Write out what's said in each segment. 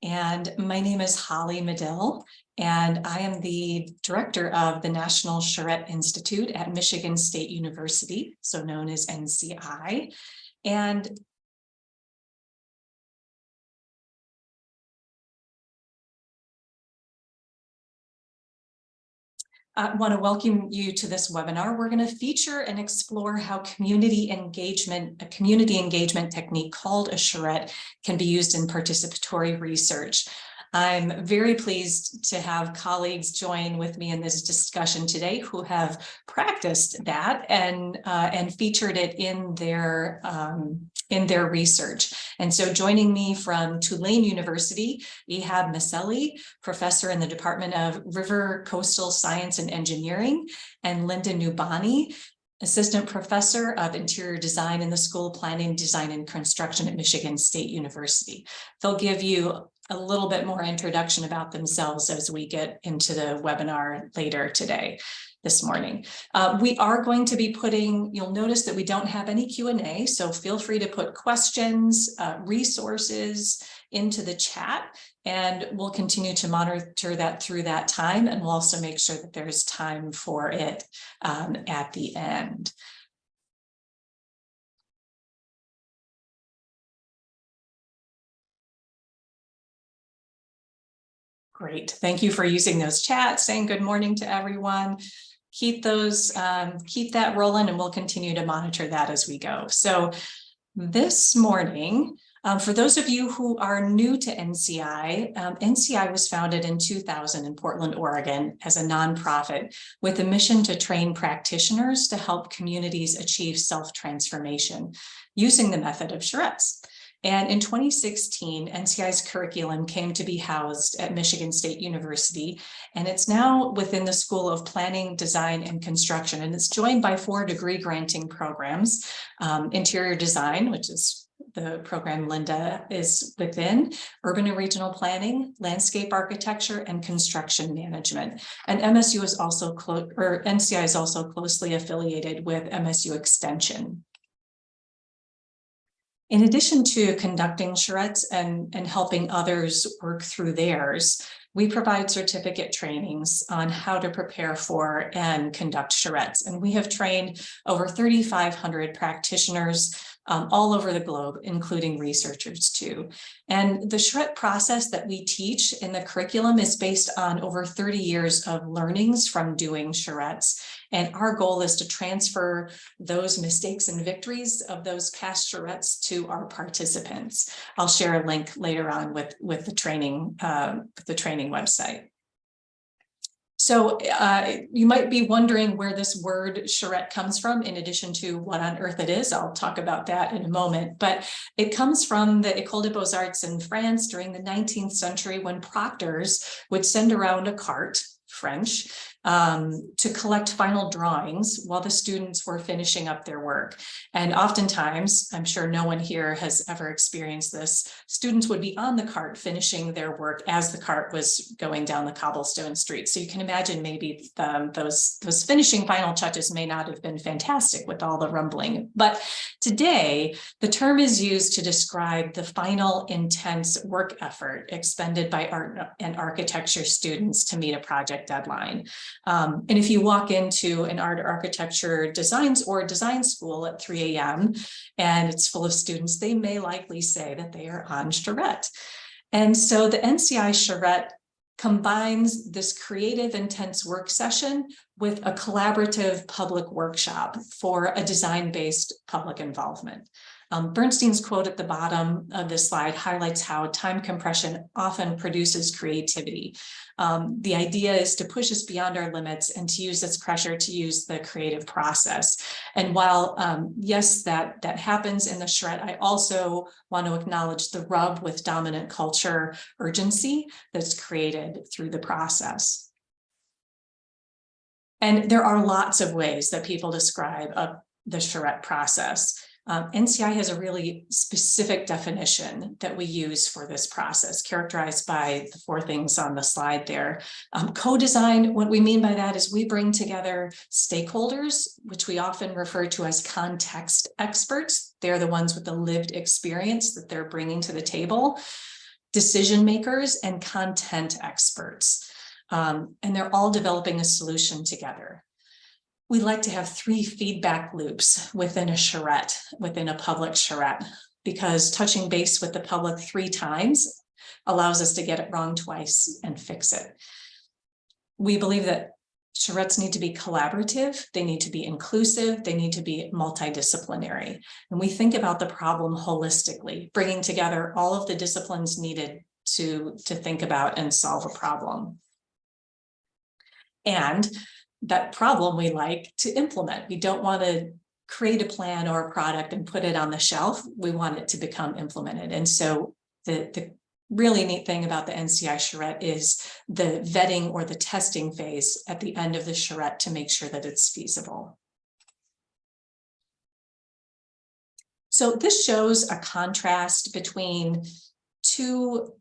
and my name is Holly Medill, and I am the director of the National Charrette Institute at Michigan State University, so known as NCI. And I want to welcome you to this webinar. We're going to feature and explore how a community engagement technique called a charrette can be used in participatory research. I'm very pleased to have colleagues join with me in this discussion today who have practiced that and featured it in their research. And so joining me from Tulane University, Ihab Maselli, professor in the Department of River Coastal Science and Engineering, and Linda Nubani, assistant professor of interior design in the School of Planning, Design, and Construction at Michigan State University. They'll give you a little bit more introduction about themselves as we get into the webinar later today, this morning. We are going to be you'll notice that we don't have any Q&A, so feel free to put questions, resources into the chat, and we'll continue to monitor that through that time, and we'll also make sure that there's time for it at the end. Great, thank you for using those chats, saying good morning to everyone. Keep that rolling, and we'll continue to monitor that as we go. So this morning, for those of you who are new to NCI, NCI was founded in 2000 in Portland, Oregon as a nonprofit with a mission to train practitioners to help communities achieve self-transformation using the method of charrettes. And in 2016, NCI's curriculum came to be housed at Michigan State University, and it's now within the School of Planning, Design, and Construction, and it's joined by 4 degree granting programs, interior design, which is the program Linda is within, urban and regional planning, landscape architecture, and construction management. And MSU is also NCI is also closely affiliated with MSU Extension. In addition to conducting charrettes and helping others work through theirs, we provide certificate trainings on how to prepare for and conduct charrettes. And we have trained over 3,500 practitioners all over the globe, including researchers too. And the charrette process that we teach in the curriculum is based on over 30 years of learnings from doing charrettes. And our goal is to transfer those mistakes and victories of those past charrettes to our participants. I'll share a link later on with the training website. So you might be wondering where this word charrette comes from, in addition to what on earth it is. I'll talk about that in a moment, but it comes from the École des Beaux-Arts in France during the 19th century, when proctors would send around a cart, French, to collect final drawings while the students were finishing up their work. And oftentimes, I'm sure no one here has ever experienced this, students would be on the cart finishing their work as the cart was going down the cobblestone street. So you can imagine maybe those finishing final touches may not have been fantastic with all the rumbling. But today, the term is used to describe the final intense work effort expended by art and architecture students to meet a project deadline. And if you walk into an art or architecture design school at 3 a.m. and it's full of students, they may likely say that they are on charrette. And so the NCI charrette combines this creative, intense work session with a collaborative public workshop for a design-based public involvement. Bernstein's quote at the bottom of this slide highlights how time compression often produces creativity. The idea is to push us beyond our limits and to use this pressure to use the creative process. And while, yes, that happens in the charrette, I also want to acknowledge the rub with dominant culture urgency that's created through the process. And there are lots of ways that people describe the charrette process. NCI has a really specific definition that we use for this process, characterized by the 4 things on the slide there. Co-design, what we mean by that is we bring together stakeholders, which we often refer to as context experts. They're the ones with the lived experience that they're bringing to the table. decision makers, and content experts. And they're all developing a solution together. We like to have 3 feedback loops within a charrette, within a public charrette, because touching base with the public 3 times allows us to get it wrong twice and fix it. We believe that charrettes need to be collaborative, they need to be inclusive, they need to be multidisciplinary. And we think about the problem holistically, bringing together all of the disciplines needed to think about and solve a problem. And that problem we like to implement. We don't want to create a plan or a product and put it on the shelf. We want it to become implemented. And so the really neat thing about the NCI charrette is the vetting or the testing phase at the end of the charrette to make sure that it's feasible. So this shows a contrast between 2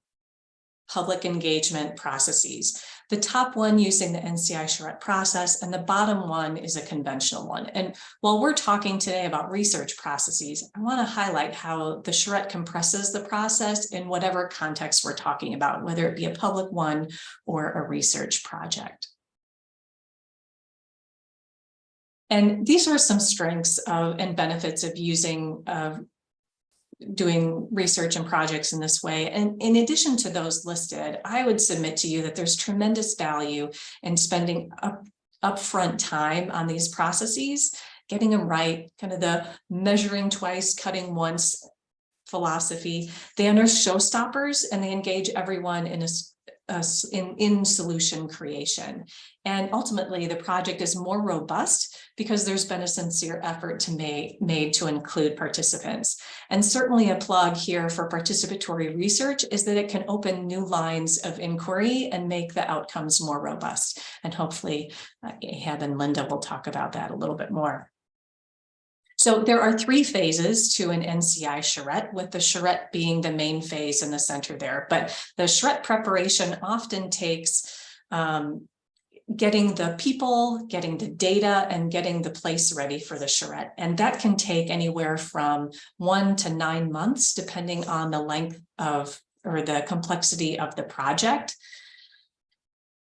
public engagement processes. The top one using the NCI charrette process, and the bottom one is a conventional one. And while we're talking today about research processes, I want to highlight how the charrette compresses the process in whatever context we're talking about, whether it be a public one or a research project. And these are some strengths and benefits of doing research and projects in this way. And in addition to those listed, I would submit to you that there's tremendous value in spending upfront time on these processes, getting them right, kind of the measuring twice, cutting once philosophy. They are showstoppers, and they engage everyone in solution creation. And ultimately, the project is more robust because there's been a sincere effort made to include participants. And certainly a plug here for participatory research is that it can open new lines of inquiry and make the outcomes more robust. And hopefully Ahab and Linda will talk about that a little bit more. So there are 3 phases to an NCI charrette, with the charrette being the main phase in the center there. But the charrette preparation often takes getting the people, getting the data, and getting the place ready for the charrette. And that can take anywhere from 1 to 9 months, depending on the length of or the complexity of the project.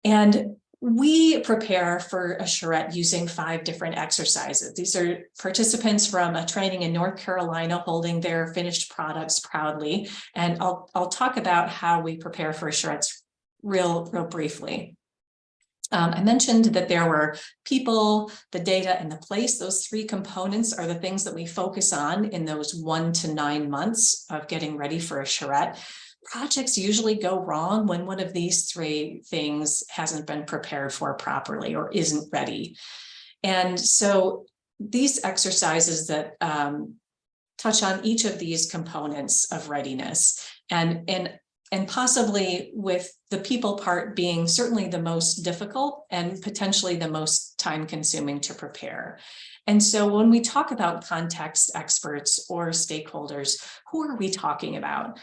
And we prepare for a charrette using 5 different exercises. These are participants from a training in North Carolina holding their finished products proudly. And I'll talk about how we prepare for charrettes real briefly. I mentioned that there were people, the data, and the place. Those 3 components are the things that we focus on in those 1 to 9 months of getting ready for a charrette. Projects usually go wrong when one of these 3 things hasn't been prepared for properly or isn't ready. And so these exercises that touch on each of these components of readiness, and possibly with the people part being certainly the most difficult and potentially the most time-consuming to prepare. And so when we talk about context experts or stakeholders, who are we talking about?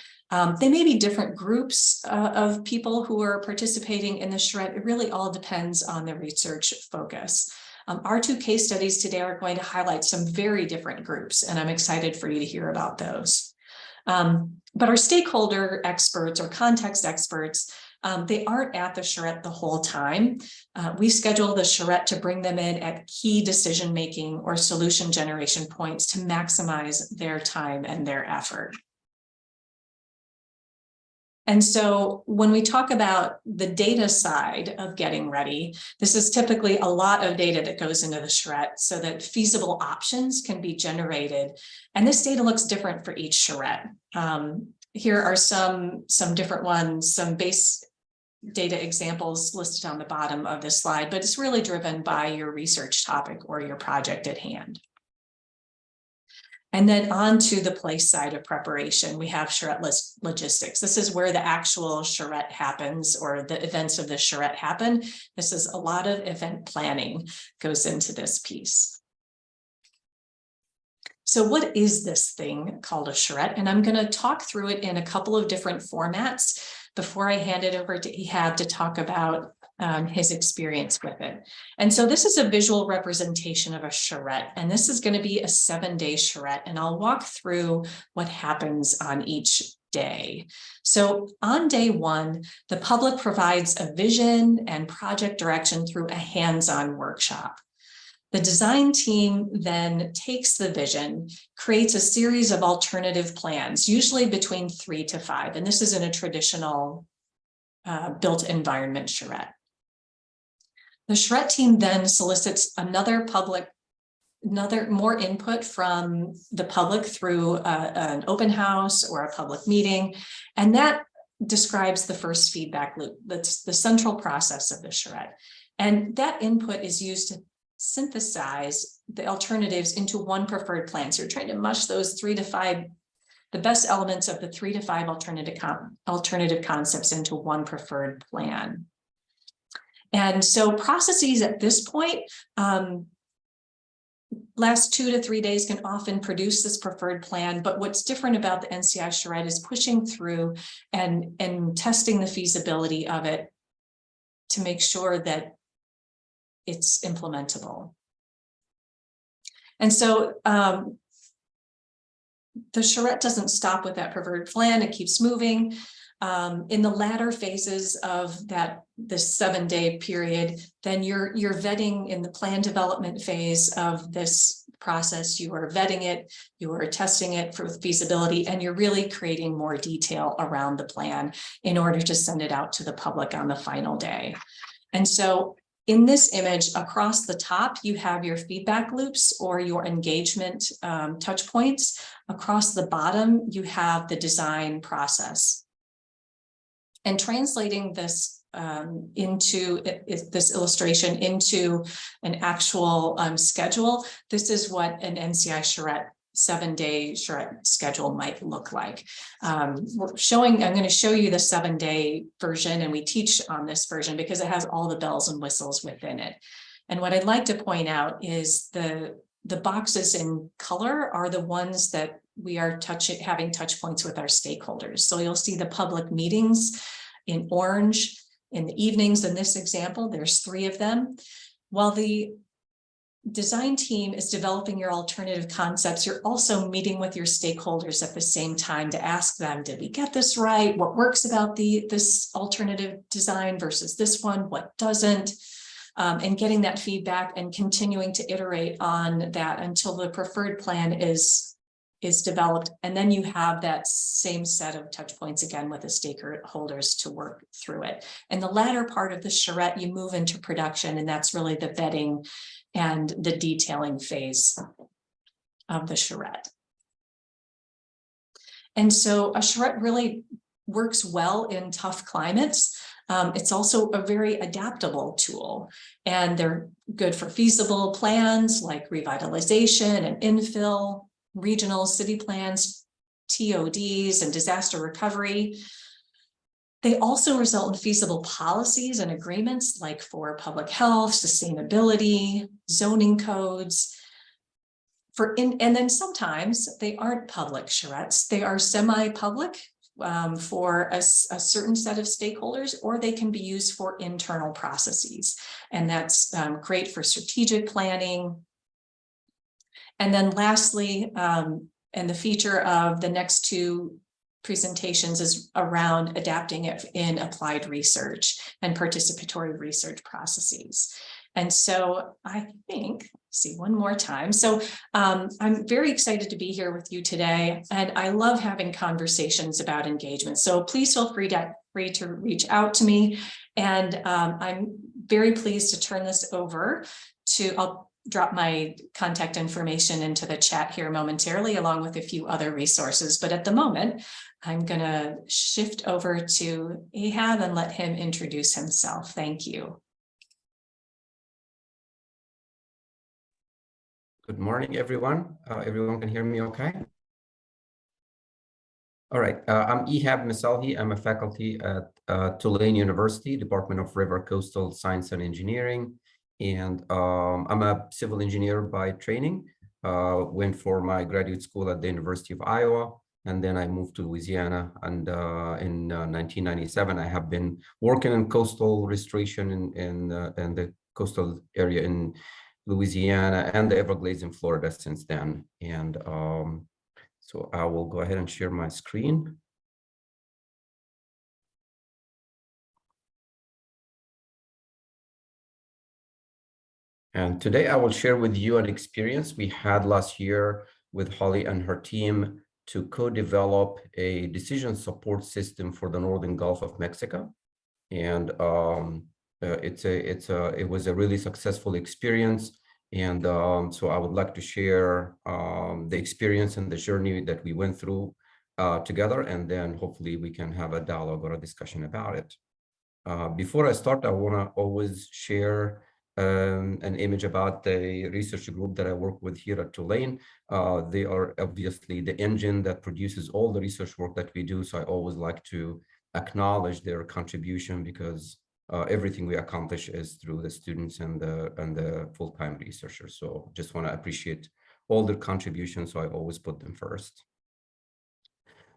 They may be different groups of people who are participating in the charrette. It really all depends on the research focus. Our 2 case studies today are going to highlight some very different groups, and I'm excited for you to hear about those. But our stakeholder experts or context experts, they aren't at the charrette the whole time. We schedule the charrette to bring them in at key decision-making or solution generation points to maximize their time and their effort. And so when we talk about the data side of getting ready, this is typically a lot of data that goes into the charrette so that feasible options can be generated. And this data looks different for each charrette. Here are some different ones, some base data examples listed on the bottom of this slide, but it's really driven by your research topic or your project at hand. And then on to the place side of preparation, we have charrette logistics. This is where the actual charrette happens, or the events of the charrette happen. This is a lot of event planning goes into this piece. So what is this thing called a charrette? And I'm going to talk through it in a couple of different formats before I hand it over to Ehab to talk about his experience with it. And so this is a visual representation of a charrette, and this is going to be a 7-day charrette, and I'll walk through what happens on each day. So on day one, the public provides a vision and project direction through a hands-on workshop. The design team then takes the vision, creates a series of alternative plans, usually between 3 to 5. And this is in a traditional built environment charrette. The charrette team then solicits more input from the public through an open house or a public meeting. And that describes the first feedback loop. That's the central process of the charrette. And that input is used to synthesize the alternatives into one preferred plan. So you're trying to mush those 3 to 5, the best elements of the 3 to 5 alternative concepts into one preferred plan. And so processes at this point last 2 to 3 days can often produce this preferred plan. But what's different about the NCI charrette is pushing through and testing the feasibility of it to make sure that it's implementable. And so the charrette doesn't stop with that preferred plan, it keeps moving. In the latter phases of this 7-day period, then you're vetting in the plan development phase of this process. You are vetting it, you are testing it for feasibility, and you're really creating more detail around the plan in order to send it out to the public on the final day. And so in this image, across the top, you have your feedback loops or your engagement touch points. Across the bottom, you have the design process. And translating this this illustration into an actual schedule, this is what an NCI charrette 7-day charrette schedule might look like. I'm going to show you the 7-day version, and we teach on this version because it has all the bells and whistles within it. And what I'd like to point out is the boxes in color are the ones that we are having touch points with our stakeholders. So you'll see the public meetings in orange. In the evenings, in this example, there's 3 of them. While the design team is developing your alternative concepts, you're also meeting with your stakeholders at the same time to ask them, did we get this right? What works about this alternative design versus this one? What doesn't? And getting that feedback and continuing to iterate on that until the preferred plan is developed. And then you have that same set of touch points again with the stakeholders to work through it. And the latter part of the charrette, you move into production, and that's really the vetting and the detailing phase of the charrette. And so a charrette really works well in tough climates. It's also a very adaptable tool, and they're good for feasible plans like revitalization and infill, regional city plans, TODs, and disaster recovery. They also result in feasible policies and agreements like for public health, sustainability, zoning codes. And then sometimes they aren't public charrettes. They are semi-public for a certain set of stakeholders, or they can be used for internal processes. And that's great for strategic planning. And then lastly, and the feature of the next 2 presentations is around adapting it in applied research and participatory research processes. And so I think, see one more time. So I'm very excited to be here with you today, and I love having conversations about engagement. So please feel free to reach out to me. And I'm very pleased to turn this over to, I'll drop my contact information into the chat here momentarily, along with a few other resources. But at the moment, I'm going to shift over to Ahab and let him introduce himself. Thank you. Good morning, everyone. Everyone can hear me okay? All right, I'm Ehab Misalhi. I'm a faculty at Tulane University, Department of River Coastal Science and Engineering. And I'm a civil engineer by training. Went for my graduate school at the University of Iowa, and then I moved to Louisiana. And in 1997, I have been working in coastal restoration in the coastal area in Louisiana and the Everglades in Florida since then. And so I will go ahead and share my screen. And today I will share with you an experience we had last year with Holly and her team to co-develop a decision support system for the Northern Gulf of Mexico. And it was a really successful experience. And so I would like to share the experience and the journey that we went through together, and then hopefully we can have a dialogue or a discussion about it. Before I start, I want to always share an image about the research group that I work with here at Tulane. They are obviously the engine that produces all the research work that we do. So I always like to acknowledge their contribution, because everything we accomplish is through the students and the full-time researchers. So just want to appreciate all their contributions. So I always put them first.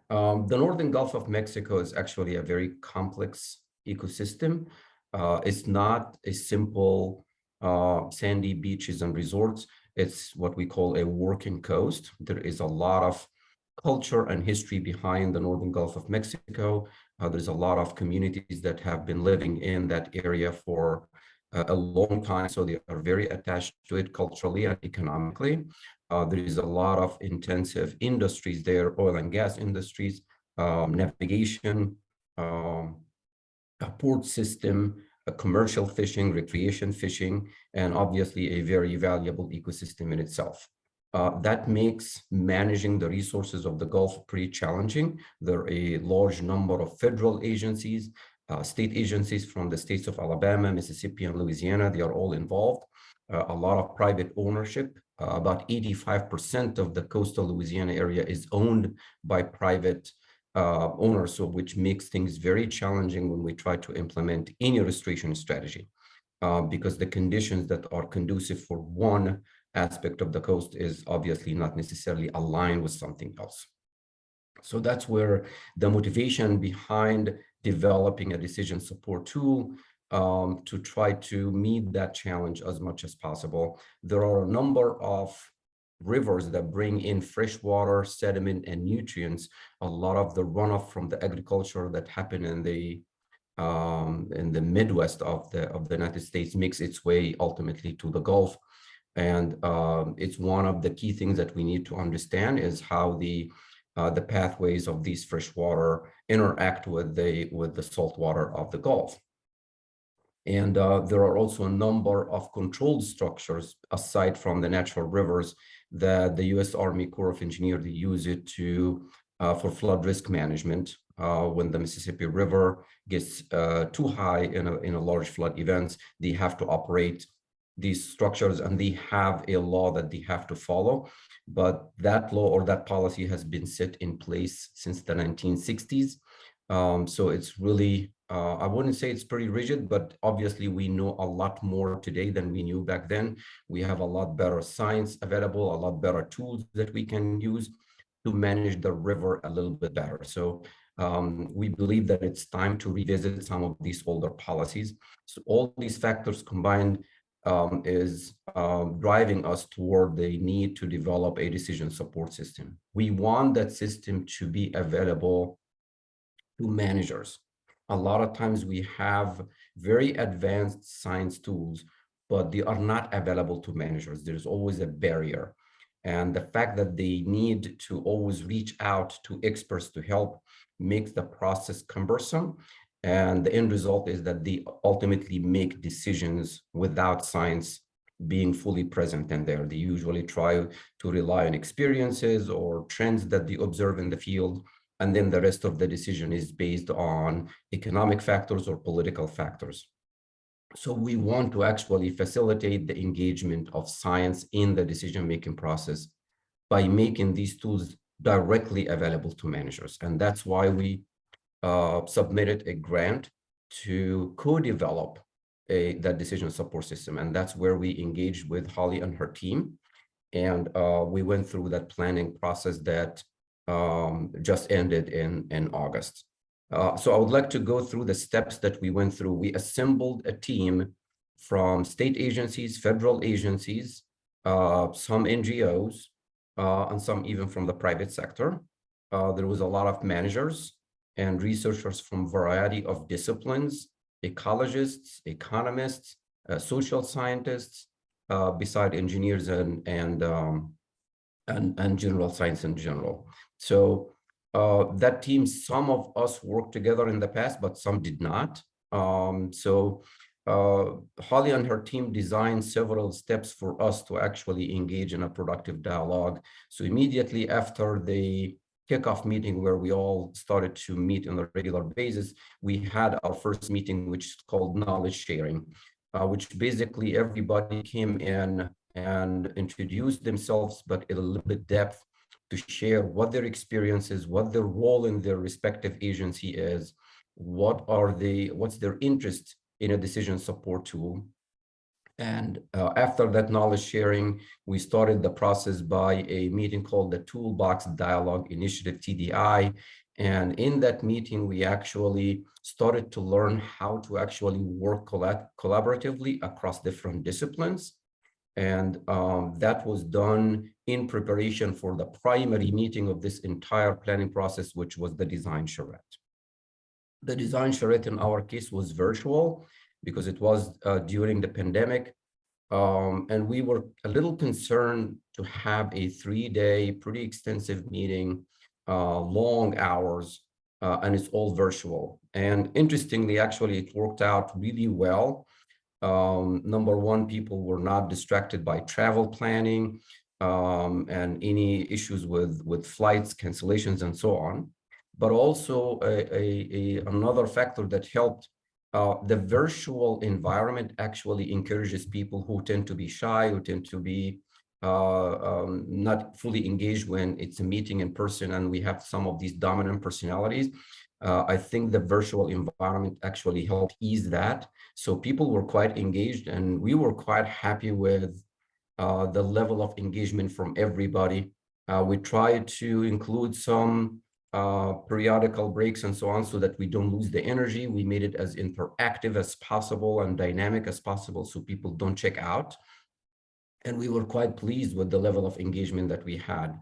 The Northern Gulf of Mexico is actually a very complex ecosystem. It's not a simple sandy beaches and resorts. It's what we call a working coast. There is a lot of culture and history behind the Northern Gulf of Mexico. There's a lot of communities that have been living in that area for a long time, so they are very attached to it culturally and economically. There is a lot of intensive industries there, oil and gas industries, navigation, a port system, a commercial fishing, recreation fishing, and obviously a very valuable ecosystem in itself. That makes managing the resources of the Gulf pretty challenging. There are a large number of federal agencies, state agencies from the states of Alabama, Mississippi, and Louisiana. They are all involved. A lot of private ownership. About 85% of the coastal Louisiana area is owned by private owners, so which makes things very challenging when we try to implement any restoration strategy, because the conditions that are conducive for one aspect of the coast is obviously not necessarily aligned with something else. So that's where the motivation behind developing a decision support tool to try to meet that challenge as much as possible. There are a number of rivers that bring in fresh water, sediment, and nutrients. A lot of the runoff from the agriculture that happen in the Midwest of the United States makes its way ultimately to the Gulf. And it's one of the key things that we need to understand is how the pathways of these fresh water interact with the salt water of the Gulf. And there are also a number of controlled structures aside from the natural rivers that the U.S. Army Corps of Engineers, they use it to for flood risk management. When the Mississippi River gets too high in a large flood event, they have to operate these structures, and they have a law that they have to follow. But that law or that policy has been set in place since the 1960s. So it's really, I wouldn't say it's pretty rigid, but obviously we know a lot more today than we knew back then. We have a lot better science available, a lot better tools that we can use to manage the river a little bit better. So we believe that it's time to revisit some of these older policies. So all these factors combined is driving us toward the need to develop a decision support system. We want that system to be available to managers. A lot of times we have very advanced science tools, but they are not available to managers. There's always a barrier. And the fact that they need to always reach out to experts to help makes the process cumbersome. And the end result is that they ultimately make decisions without science being fully present in there. They usually try to rely on experiences or trends that they observe in the field. And then the rest of the decision is based on economic factors or political factors. So we want to actually facilitate the engagement of science in the decision-making process by making these tools directly available to managers. And that's why we submitted a grant to co-develop that decision support system. And that's where we engaged with Holly and her team. And we went through that planning process that just ended in August. So I would like to go through the steps that we went through. We assembled a team from state agencies, federal agencies, some NGOs, and some even from the private sector. There was a lot of managers and researchers from a variety of disciplines, ecologists, economists, social scientists, beside engineers and general science in general. So that team, some of us worked together in the past, but some did not. Holly and her team designed several steps for us to actually engage in a productive dialogue. So immediately after the kickoff meeting, where we all started to meet on a regular basis, we had our first meeting, which is called knowledge sharing, which basically everybody came in and introduced themselves, but in a little bit depth, to share what their experience is, what their role in their respective agency is, what's their interest in a decision support tool. And after that knowledge sharing, we started the process by a meeting called the Toolbox Dialogue Initiative, TDI. And in that meeting, we actually started to learn how to actually work collaboratively across different disciplines. And that was done in preparation for the primary meeting of this entire planning process, which was the design charrette. The design charrette in our case was virtual because it was during the pandemic. And we were a little concerned to have a 3-day, pretty extensive meeting, long hours, and it's all virtual. And interestingly, actually, it worked out really well. Number one, people were not distracted by travel planning and any issues with flights, cancellations, and so on. But also another factor that helped, the virtual environment actually encourages people who tend to be shy, who tend to be not fully engaged when it's a meeting in person, and we have some of these dominant personalities. I think the virtual environment actually helped ease that. So people were quite engaged, and we were quite happy with the level of engagement from everybody. We tried to include some periodical breaks and so on, so that we don't lose the energy. We made it as interactive as possible and dynamic as possible, so people don't check out. And we were quite pleased with the level of engagement that we had.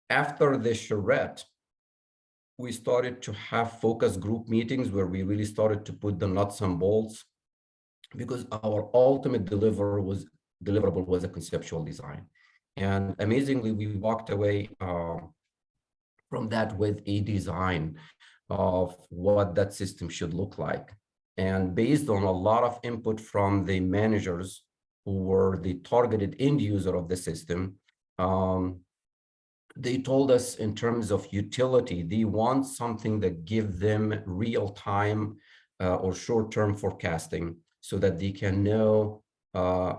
After the charrette, we started to have focus group meetings where we really started to put the nuts and bolts, because our ultimate deliverable was a conceptual design. And amazingly, we walked away from that with a design of what that system should look like. And based on a lot of input from the managers who were the targeted end user of the system, they told us in terms of utility, they want something that gives them real-time or short-term forecasting, so that they can know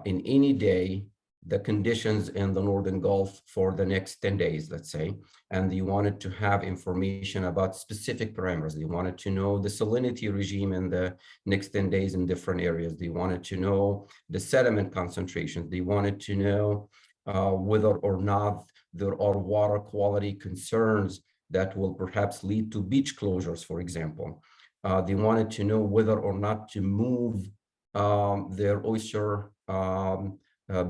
in any day the conditions in the Northern Gulf for the next 10 days, let's say. And they wanted to have information about specific parameters. They wanted to know the salinity regime in the next 10 days in different areas. They wanted to know the sediment concentrations. They wanted to know whether or not there are water quality concerns that will perhaps lead to beach closures, for example. They wanted to know whether or not to move their oyster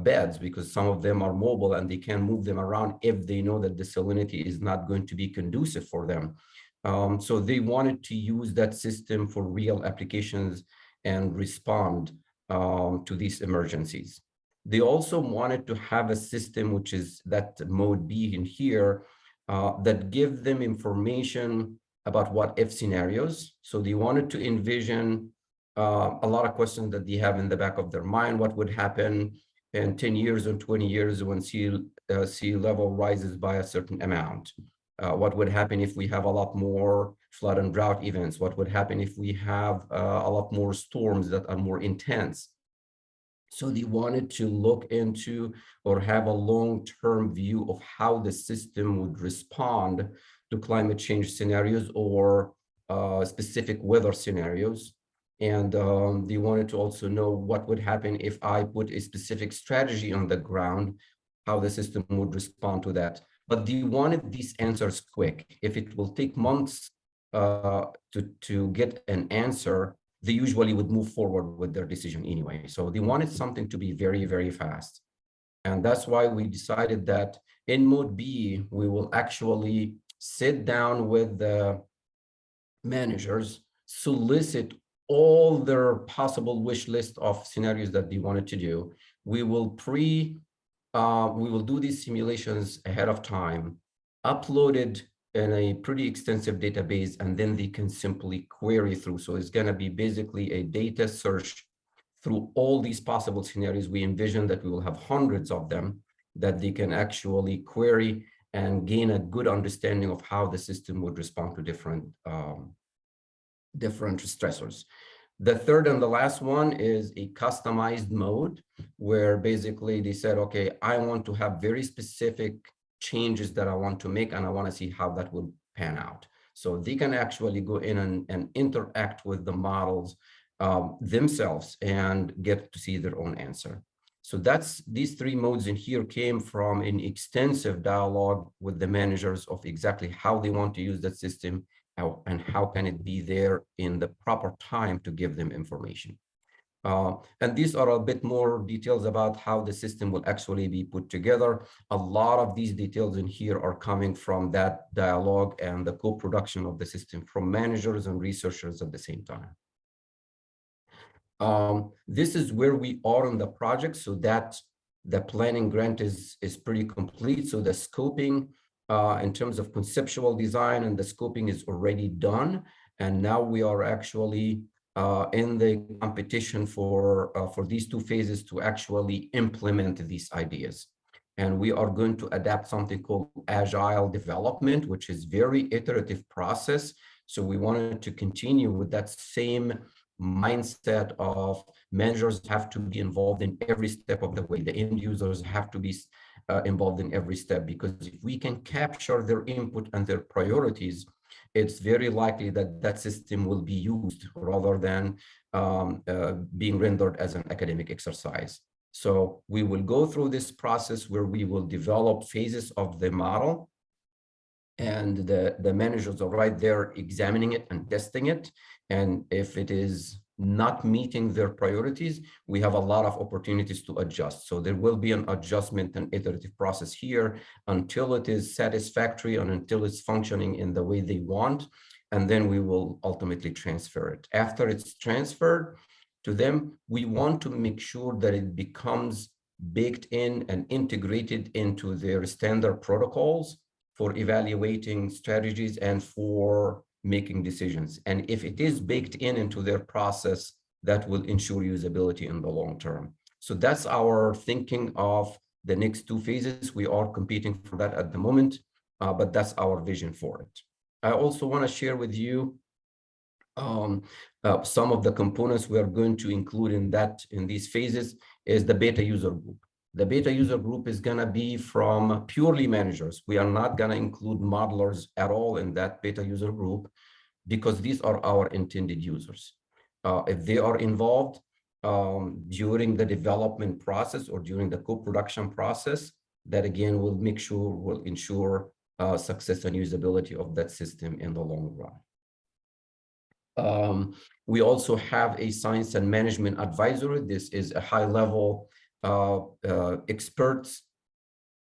beds, because some of them are mobile and they can move them around if they know that the salinity is not going to be conducive for them. So they wanted to use that system for real applications and respond to these emergencies. They also wanted to have a system, which is that mode B in here, that give them information about what if scenarios. So they wanted to envision a lot of questions that they have in the back of their mind. What would happen in 10 years or 20 years when sea level rises by a certain amount? What would happen if we have a lot more flood and drought events? What would happen if we have a lot more storms that are more intense? So they wanted to look into or have a long-term view of how the system would respond to climate change scenarios or specific weather scenarios. And they wanted to also know what would happen if I put a specific strategy on the ground, how the system would respond to that. But they wanted these answers quick. If it will take months to get an answer, they usually would move forward with their decision anyway. So they wanted something to be very, very fast. And that's why we decided that in mode B, we will actually sit down with the managers, solicit all their possible wish list of scenarios that they wanted to do. We will do these simulations ahead of time, uploaded in a pretty extensive database, and then they can simply query through. So it's going to be basically a data search through all these possible scenarios. We envision that we will have hundreds of them that they can actually query and gain a good understanding of how the system would respond to different stressors. The third and the last one is a customized mode, where basically they said, okay, I want to have very specific changes that I want to make, and I want to see how that will pan out. So they can actually go in and interact with the models themselves and get to see their own answer. So these three modes in here came from an extensive dialogue with the managers of exactly how they want to use that system, and how can it be there in the proper time to give them information. And these are a bit more details about how the system will actually be put together. A lot of these details in here are coming from that dialogue and the co-production of the system from managers and researchers at the same time. This is where we are in the project, so that the planning grant is pretty complete. So the scoping in terms of conceptual design and the scoping is already done. And now we are actually in the competition for these two phases to actually implement these ideas. And we are going to adapt something called agile development, which is very iterative process. So we wanted to continue with that same mindset of managers have to be involved in every step of the way. The end users have to be involved in every step, because if we can capture their input and their priorities, it's very likely that that system will be used rather than being rendered as an academic exercise. So we will go through this process where we will develop phases of the model, and the managers are right there examining it and testing it. And if it is not meeting their priorities, we have a lot of opportunities to adjust. So there will be an adjustment and iterative process here until it is satisfactory and until it's functioning in the way they want. And then we will ultimately transfer it. After it's transferred to them, we want to make sure that it becomes baked in and integrated into their standard protocols for evaluating strategies and for making decisions. And if it is baked into their process, that will ensure usability in the long term. So that's our thinking of the next two phases. We are competing for that at the moment, but that's our vision for it. I also want to share with you some of the components we are going to include in these phases is the beta user group. The beta user group is going to be from purely managers. We are not going to include modelers at all in that beta user group, because these are our intended users. If they are involved during the development process or during the co-production process, that again will ensure success and usability of that system in the long run. We also have a science and management advisory. This is a high-level experts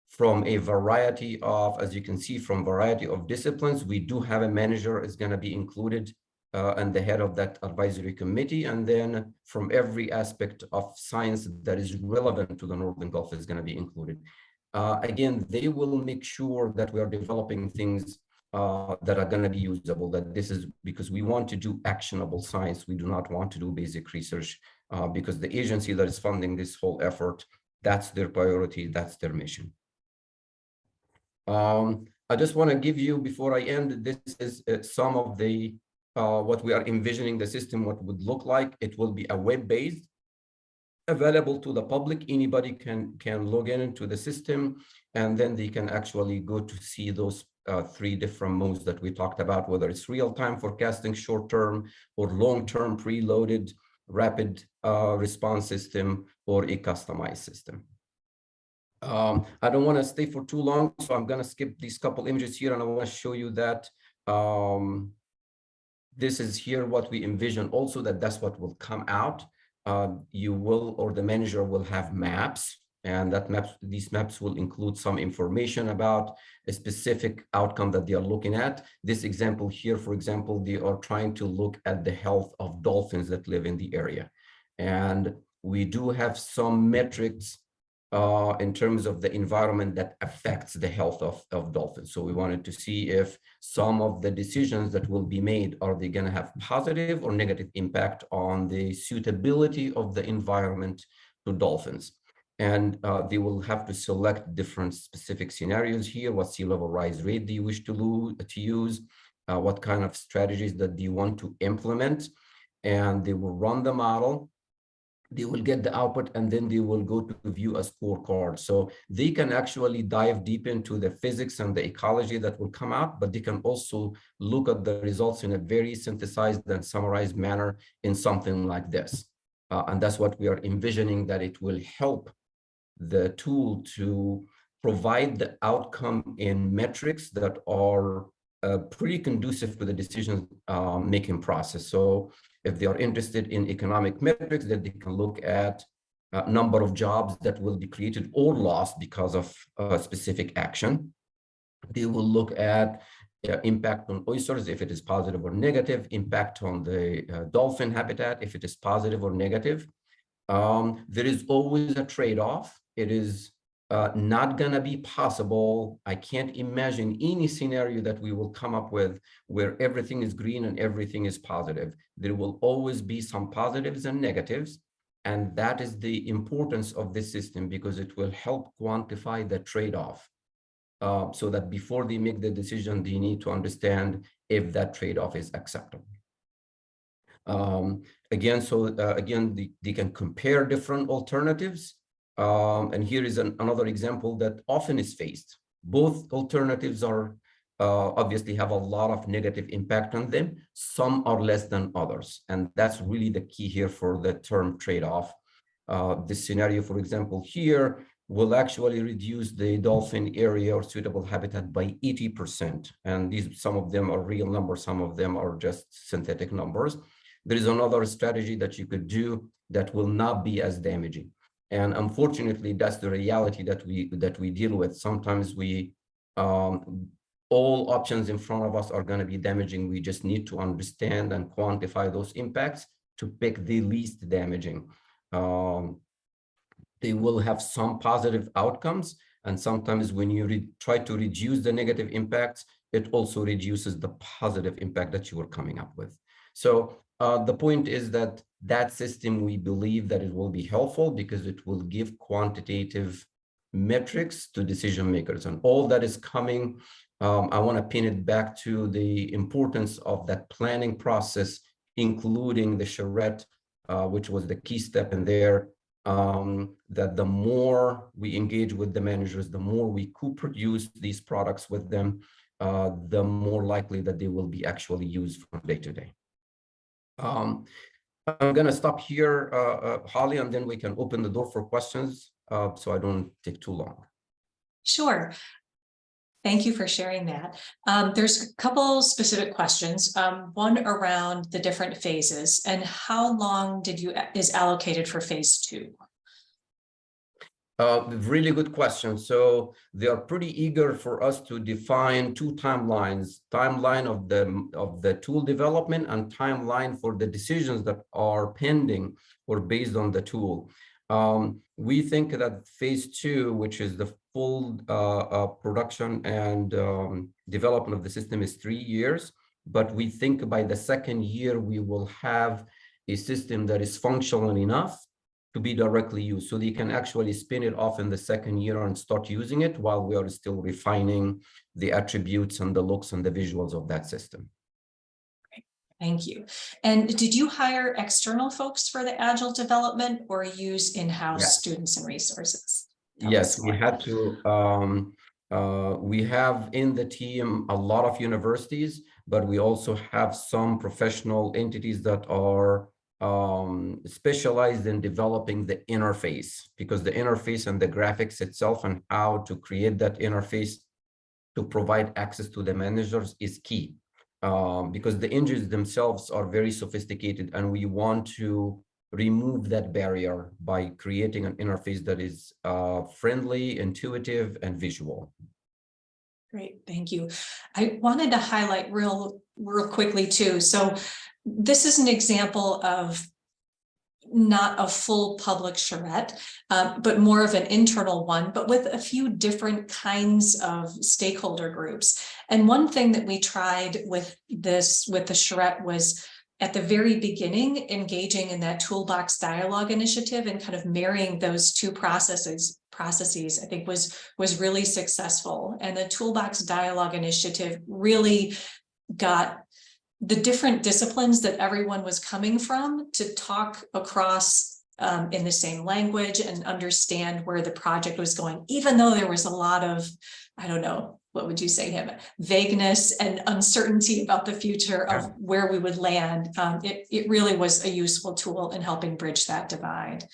from a variety of, as you can see, from variety of disciplines. We do have a manager is going to be included and the head of that advisory committee. And then from every aspect of science that is relevant to the Northern Gulf is going to be included. Again, they will make sure that we are developing things that are going to be usable, that this is because we want to do actionable science. We do not want to do basic research because the agency that is funding this whole effort, that's their priority, that's their mission. I just want to give you, before I end, this is some of the what we are envisioning the system, what would look like. It will be a web-based, available to the public. Anybody can log into the system, and then they can actually go to see those three different modes that we talked about, whether it's real-time forecasting, short-term or long-term preloaded rapid response system, or a customized system. I don't want to stay for too long, so I'm going to skip these couple images here, and I want to show you that this is here what we envision also, that's what will come out. You will, or the manager will have maps and these maps will include some information about a specific outcome that they are looking at. This example here, for example, they are trying to look at the health of dolphins that live in the area. And we do have some metrics in terms of the environment that affects the health of dolphins. So we wanted to see if some of the decisions that will be made, are they going to have positive or negative impact on the suitability of the environment to dolphins. And they will have to select different specific scenarios here, what sea level rise rate do you wish to use, what kind of strategies that you want to implement, and they will run the model. They will get the output, and then they will go to view a scorecard. So they can actually dive deep into the physics and the ecology that will come out, but they can also look at the results in a very synthesized and summarized manner in something like this. And that's what we are envisioning, that it will help the tool to provide the outcome in metrics that are pretty conducive to the decision making process. So if they are interested in economic metrics, that they can look at number of jobs that will be created or lost because of a specific action. They will look at impact on oysters, if it is positive or negative, impact on the dolphin habitat, if it is positive or negative. There is always a trade-off. It is not going to be possible. I can't imagine any scenario that we will come up with where everything is green and everything is positive. There will always be some positives and negatives. And that is the importance of this system, because it will help quantify the trade-off. So that before they make the decision, they need to understand if that trade-off is acceptable. Again, they can compare different alternatives. And here is another example that often is faced. Both alternatives are obviously have a lot of negative impact on them. Some are less than others. And that's really the key here for the term trade-off. This scenario, for example, here will actually reduce the dolphin area or suitable habitat by 80%. And some of them are real numbers, some of them are just synthetic numbers. There is another strategy that you could do that will not be as damaging. And unfortunately, that's the reality that we deal with. Sometimes all options in front of us are going to be damaging. We just need to understand and quantify those impacts to pick the least damaging. They will have some positive outcomes. And sometimes when you try to reduce the negative impacts, it also reduces the positive impact that you are coming up with. So the point is that system, we believe that it will be helpful because it will give quantitative metrics to decision makers, and all that is coming. I want to pin it back to the importance of that planning process, including the charrette, which was the key step in there. That the more we engage with the managers, the more we co-produce these products with them, the more likely that they will be actually used from day to day. I'm going to stop here, Holly, and then we can open the door for questions, so I don't take too long. Sure. Thank you for sharing that. There's a couple specific questions. One around the different phases and how long is allocated for phase 2? Really good question. So they are pretty eager for us to define 2 timelines: timeline of the tool development and timeline for the decisions that are pending or based on the tool. We think that phase 2, which is the full production and development of the system, is 3 years. But we think by the 2nd year, we will have a system that is functional enough to be directly used. So they can actually spin it off in the 2nd year and start using it while we are still refining the attributes and the looks and the visuals of that system. Thank you. And did you hire external folks for the Agile development or use in-house students and resources? Yes, we had to. We have in the team a lot of universities, but we also have some professional entities that are specialized in developing the interface, because the interface and the graphics itself and how to create that interface to provide access to the managers is key. Because the engines themselves are very sophisticated and we want to remove that barrier by creating an interface that is friendly, intuitive, and visual. Great, thank you. I wanted to highlight real quickly too. So this is an example of not a full public charrette, but more of an internal one, but with a few different kinds of stakeholder groups. And one thing that we tried with the charrette was at the very beginning, engaging in that toolbox dialogue initiative and kind of marrying those two processes, I think was really successful. And the toolbox dialogue initiative really got the different disciplines that everyone was coming from to talk across in the same language and understand where the project was going, even though there was a lot of, I don't know, what would you say, vagueness and uncertainty about the future of where we would land. It really was a useful tool in helping bridge that divide.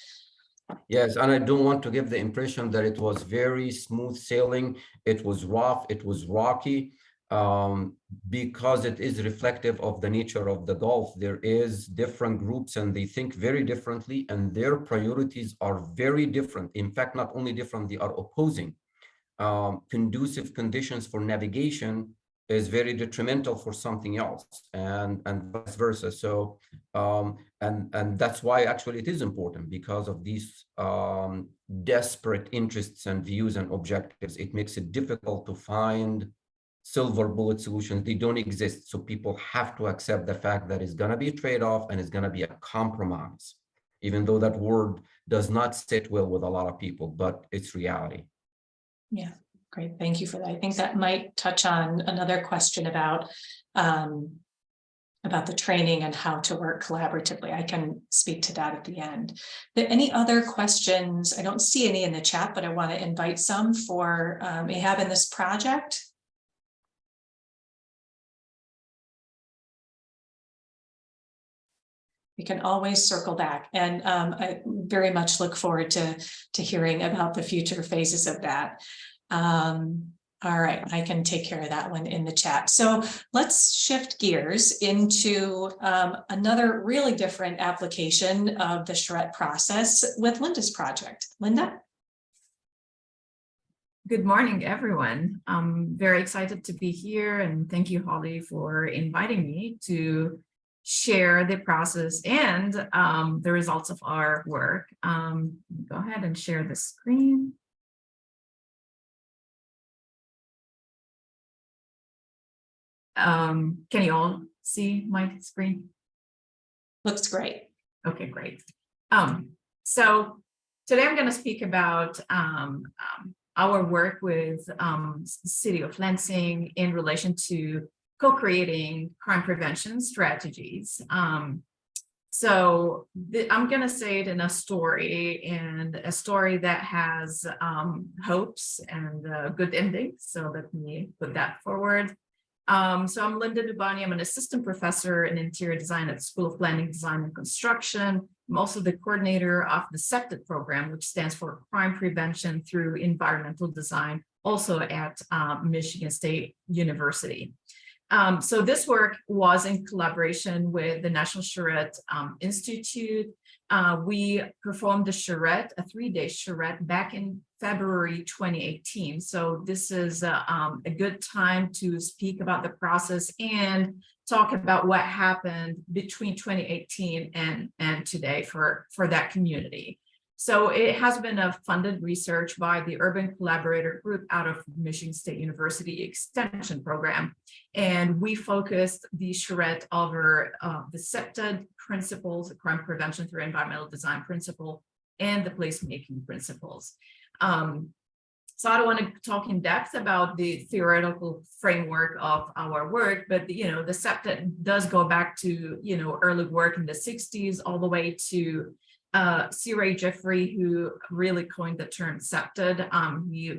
Yes, and I don't want to give the impression that it was very smooth sailing. It was rough, it was rocky. Because it is reflective of the nature of the Gulf. There is different groups and they think very differently and their priorities are very different. In fact, not only different, they are opposing. Conducive conditions for navigation is very detrimental for something else and vice versa. So, and that's why actually it is important because of these desperate interests and views and objectives. It makes it difficult to find silver bullet solutions. They don't exist. So people have to accept the fact that it's going to be a trade-off and it's going to be a compromise, even though that word does not sit well with a lot of people, but it's reality. Yeah, great. Thank you for that. I think that might touch on another question about the training and how to work collaboratively. I can speak to that at the end. Any other questions? I don't see any in the chat, but I want to invite some for Ihab in this project. We can always circle back, and I very much look forward to hearing about the future phases of that. All right, I can take care of that one in the chat. So let's shift gears into another really different application of the charrette process with Linda's project. Linda? Good morning, everyone. I'm very excited to be here, and thank you, Holly, for inviting me to share the process and the results of our work. Go ahead and share the screen. Can you all see my screen? Looks great. Okay, great. So today I'm going to speak about our work with the City of Lansing in relation to co-creating crime prevention strategies. So I'm going to say it in a story, and a story that has hopes and a good ending. So let me put that forward. So I'm Linda Dubani. I'm an assistant professor in interior design at the School of Planning, Design, and Construction. I'm also the coordinator of the CEPTED program, which stands for Crime Prevention Through Environmental Design, also at Michigan State University. So this work was in collaboration with the National Charrette Institute. We performed a charrette, a 3-day charrette, back in February 2018. So this is a good time to speak about the process and talk about what happened between 2018 and today for that community. So it has been a funded research by the Urban Collaborator Group out of Michigan State University Extension Program. And we focused the charrette over the CEPTED principles, the crime prevention through environmental design principle, and the placemaking principles. So I don't want to talk in depth about the theoretical framework of our work, but the CEPTED does go back to early work in the 60s all the way to C. Ray Jeffrey, who really coined the term CEPTED. He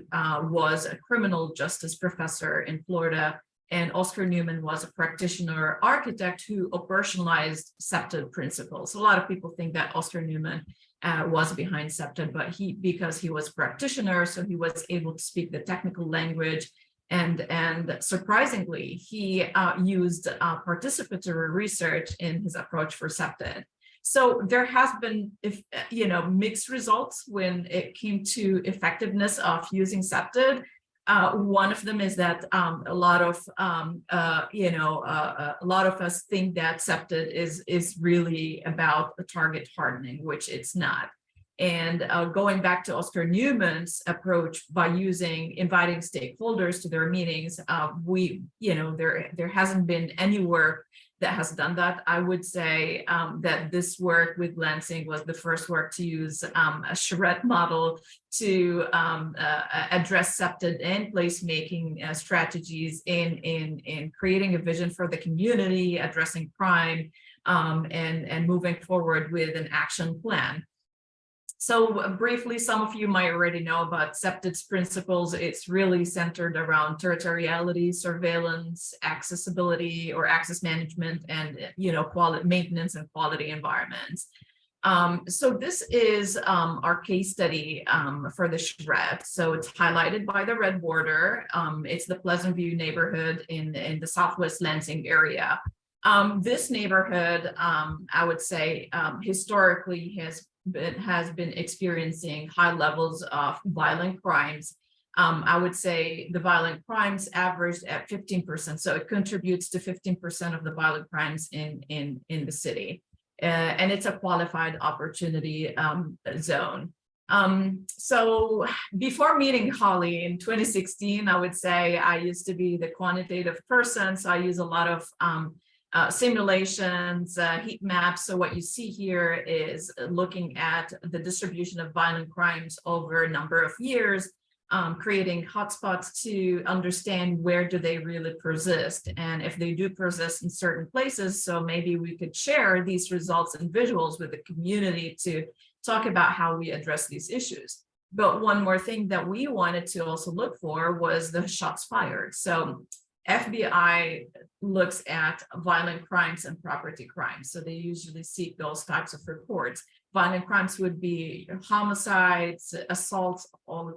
was a criminal justice professor in Florida, and Oscar Newman was a practitioner architect who operationalized CEPTED principles. A lot of people think that Oscar Newman was behind CEPTED, but because he was a practitioner, so he was able to speak the technical language. And surprisingly, he used participatory research in his approach for CEPTED. So there has been, mixed results when it came to effectiveness of using SEPTID. One of them is that a lot of us think that SEPTID is really about a target hardening, which it's not. And going back to Oscar Newman's approach by inviting stakeholders to their meetings, there hasn't been any work that has done that. I would say that this work with Lansing was the first work to use a charrette model to address SEPTID and placemaking strategies in creating a vision for the community, addressing crime, and moving forward with an action plan. So briefly, some of you might already know about SEPTID's principles. It's really centered around territoriality, surveillance, accessibility or access management, and quality maintenance and quality environments. So this is our case study for the Charrette. So it's highlighted by the red border. It's the Pleasant View neighborhood in the Southwest Lansing area. This neighborhood, I would say, historically has been experiencing high levels of violent crimes. I would say the violent crimes averaged at 15%. So it contributes to 15% of the violent crimes in the city. And it's a qualified opportunity zone. So before meeting Holly in 2016, I would say I used to be the quantitative person. So I use a lot of simulations, heat maps. So what you see here is looking at the distribution of violent crimes over a number of years, creating hotspots to understand where do they really persist, and if they do persist in certain places. So maybe we could share these results and visuals with the community to talk about how we address these issues. But one more thing that we wanted to also look for was the shots fired. So FBI looks at violent crimes and property crimes. So they usually seek those types of reports. Violent crimes would be homicides, assaults, all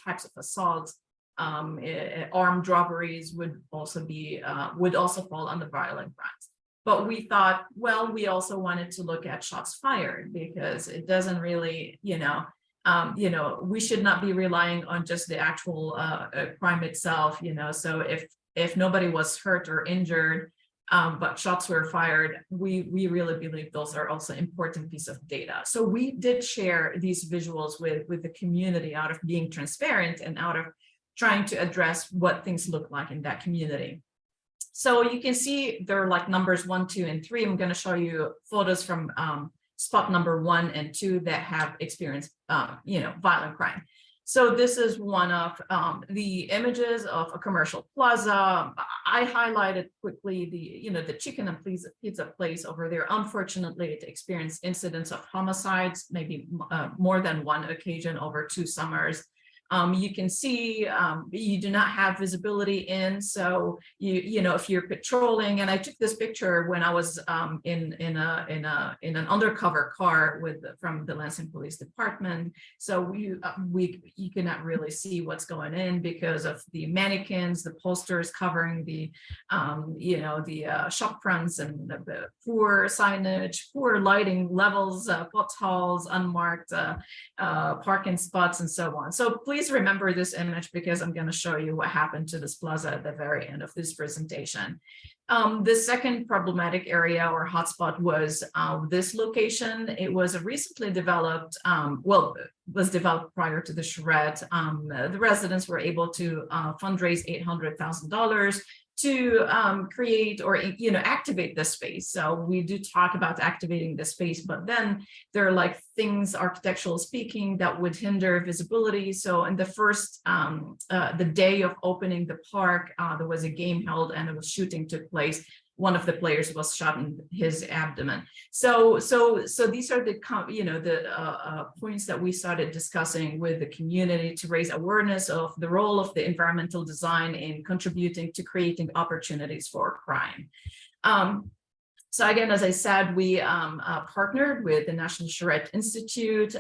types of assaults. Armed robberies would also fall under violent crimes. But we thought, well, we also wanted to look at shots fired, because it doesn't really, we should not be relying on just the actual crime itself, so if nobody was hurt or injured, but shots were fired, we really believe those are also important piece of data. So we did share these visuals with the community out of being transparent and out of trying to address what things look like in that community. So you can see there are like numbers 1, 2, and 3. I'm going to show you photos from spot number 1 and 2 that have experienced, violent crime. So this is one of the images of a commercial plaza. I highlighted quickly the chicken and pizza place over there. Unfortunately, it experienced incidents of homicides, maybe more than one occasion over 2 summers. You can see you do not have visibility in, so if you're patrolling, and I took this picture when I was in an undercover car from the Lansing Police Department. So you cannot really see what's going in because of the mannequins, the posters covering the shop fronts, and the poor signage, poor lighting levels, potholes, unmarked parking spots, and so on. So please remember this image, because I'm going to show you what happened to this plaza at the very end of this presentation. The second problematic area or hotspot was this location. It was recently developed, was developed prior to the Charrette. The residents were able to fundraise $800,000 to create or activate the space. So we do talk about activating the space, but then there are like things architectural speaking that would hinder visibility. So in the first the day of opening the park, there was a game held and shooting took place. One of the players was shot in his abdomen. So these are the points that we started discussing with the community to raise awareness of the role of the environmental design in contributing to creating opportunities for crime. So again, as I said, we partnered with the National Charrette Institute.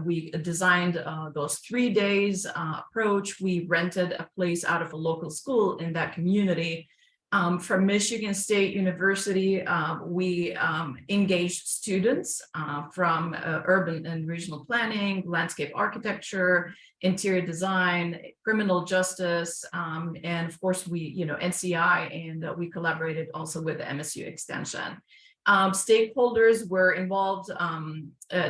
We designed those 3 days approach. We rented a place out of a local school in that community. From Michigan State University, we engaged students from urban and regional planning, landscape architecture, interior design, criminal justice, and of course we, NCI, and we collaborated also with the MSU Extension. Stakeholders were involved,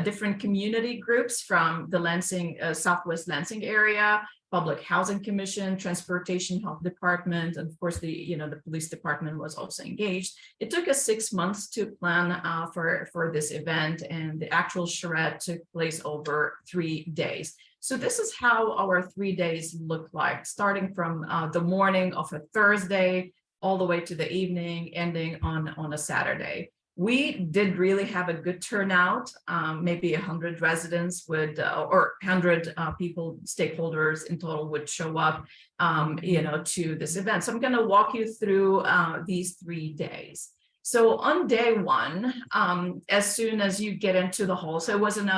different community groups from the Lansing, Southwest Lansing area, Public Housing Commission, Transportation Health Department, and of course the police department was also engaged. It took us 6 months to plan for this event, and the actual charrette took place over 3 days. So this is how our 3 days looked like, starting from the morning of a Thursday all the way to the evening, ending on a Saturday. We did really have a good turnout. Maybe 100 residents would, or 100 people, stakeholders in total would show up, to this event. So I'm going to walk you through these 3 days. So on day one, as soon as you get into the hall, so it wasn't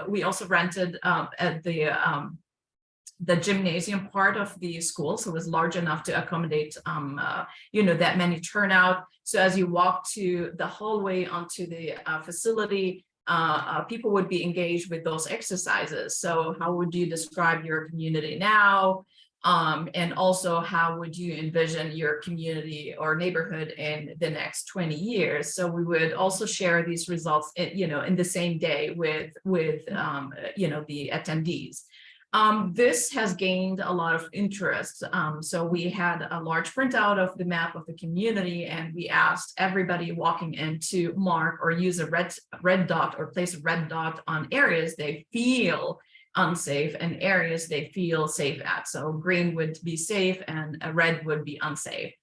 we also rented at the gymnasium part of the school, so it was large enough to accommodate that many turnout. So as you walk to the hallway onto the facility, people would be engaged with those exercises. So how would you describe your community now? And also, how would you envision your community or neighborhood in the next 20 years? So we would also share these results, in the same day with the attendees. This has gained a lot of interest. So we had a large printout of the map of the community, and we asked everybody walking in to mark or use a red dot or place a red dot on areas they feel unsafe and areas they feel safe at. So green would be safe and a red would be unsafe.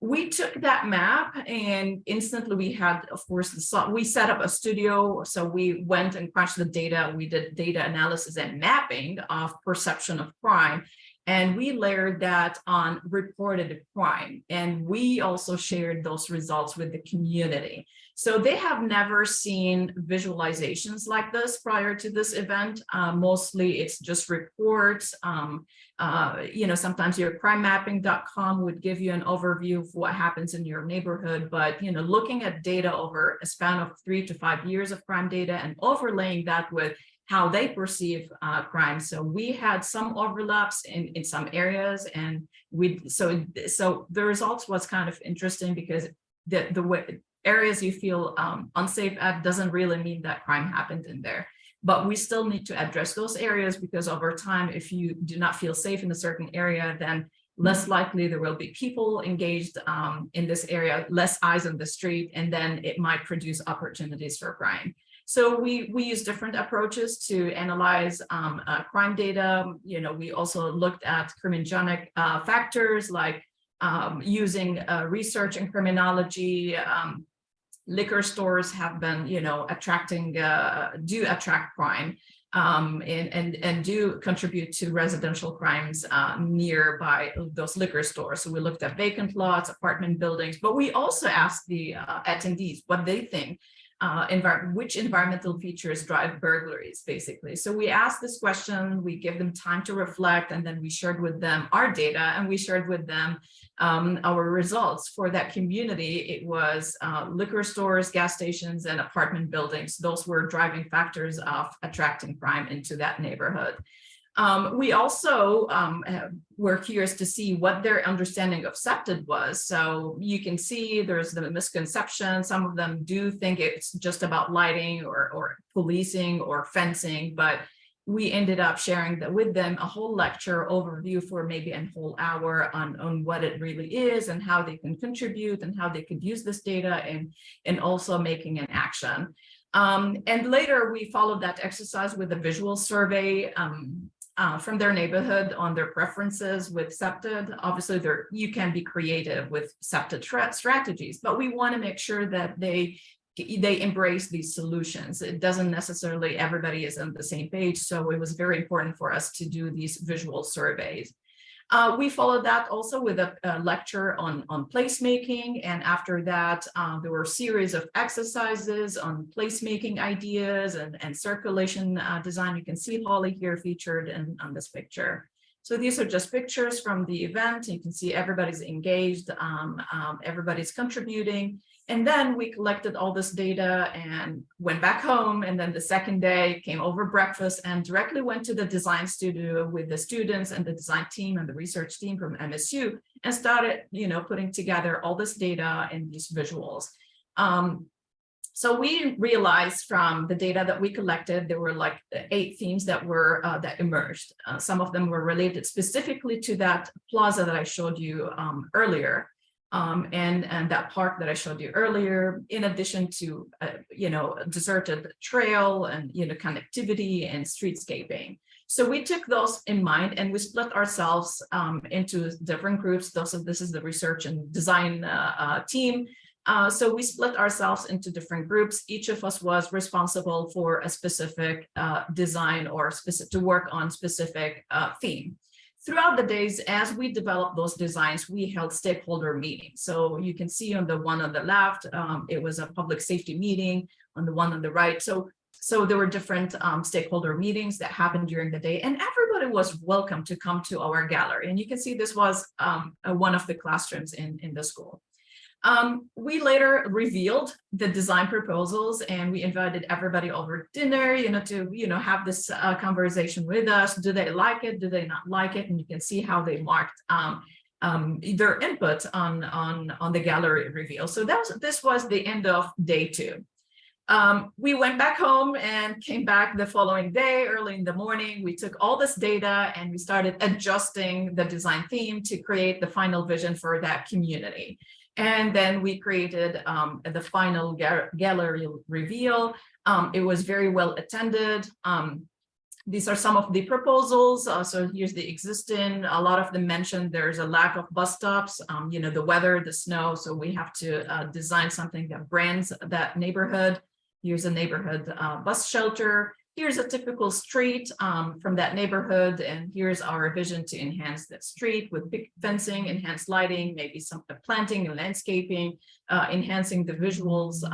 We took that map and instantly we had, of course, we set up a studio. So we went and crunched the data. We did data analysis and mapping of perception of crime. And we layered that on reported crime. And we also shared those results with the community. So they have never seen visualizations like this prior to this event. Mostly it's just reports. Sometimes your crimemapping.com would give you an overview of what happens in your neighborhood, but looking at data over a span of 3 to 5 years of crime data and overlaying that with how they perceive crime. So we had some overlaps in some areas, and so the results was kind of interesting because the way areas you feel unsafe at doesn't really mean that crime happened in there. But we still need to address those areas because over time, if you do not feel safe in a certain area, then less likely there will be people engaged in this area, less eyes on the street, and then it might produce opportunities for crime. So we use different approaches to analyze crime data. We also looked at criminogenic factors like using research in criminology. Liquor stores have been, do attract crime and do contribute to residential crimes nearby those liquor stores. So we looked at vacant lots, apartment buildings, but we also asked the attendees what they think. Which environmental features drive burglaries, basically. So we asked this question, we give them time to reflect, and then we shared with them our data, and we shared with them our results. For that community, it was liquor stores, gas stations, and apartment buildings. Those were driving factors of attracting crime into that neighborhood. We also were curious to see what their understanding of SEPTED was. So you can see there's the misconception. Some of them do think it's just about lighting or policing or fencing, but we ended up sharing that with them a whole lecture overview for maybe a whole hour on what it really is and how they can contribute and how they could use this data and also making an action. And later we followed that exercise with a visual survey from their neighborhood on their preferences with SEPTED. Obviously, you can be creative with SEPTED strategies, but we want to make sure that they embrace these solutions. It doesn't necessarily everybody is on the same page, so it was very important for us to do these visual surveys. We followed that also with a lecture on placemaking, and after that, there were a series of exercises on placemaking ideas and circulation design. You can see Holly here featured on this picture. So these are just pictures from the event. You can see everybody's engaged, everybody's contributing. And then we collected all this data and went back home. And then the second day came over breakfast and directly went to the design studio with the students and the design team and the research team from MSU and started, putting together all this data and these visuals. So we realized from the data that we collected, there were like 8 themes that were that emerged. Some of them were related specifically to that plaza that I showed you earlier. And that park that I showed you earlier, in addition to, deserted trail and, connectivity and streetscaping. So we took those in mind and we split ourselves into different groups. This is the research and design team. So we split ourselves into different groups. Each of us was responsible for a specific design or to work on specific theme. Throughout the days, as we developed those designs, we held stakeholder meetings. So you can see on the one on the left, it was a public safety meeting. On the one on the right, so there were different stakeholder meetings that happened during the day, and everybody was welcome to come to our gallery. And you can see this was one of the classrooms in the school. We later revealed the design proposals and we invited everybody over dinner, to, have this conversation with us. Do they like it? Do they not like it? And you can see how they marked their input on the gallery reveal. So this was the end of day 2. We went back home and came back the following day, early in the morning. We took all this data and we started adjusting the design theme to create the final vision for that community. And then we created the final gallery reveal. It was very well attended. These are some of the proposals. So here's the existing. A lot of them mentioned there's a lack of bus stops, the weather, the snow. So we have to design something that brands that neighborhood. Here's a neighborhood bus shelter. Here's a typical street from that neighborhood, and here's our vision to enhance that street with big fencing, enhanced lighting, maybe some planting and landscaping, enhancing the visuals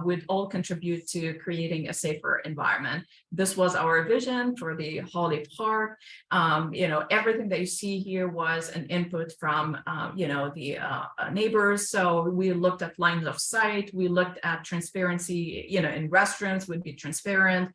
would all contribute to creating a safer environment. This was our vision for the Holly Park. Everything that you see here was an input from, the neighbors. So we looked at lines of sight. We looked at transparency, in restrooms would be transparent.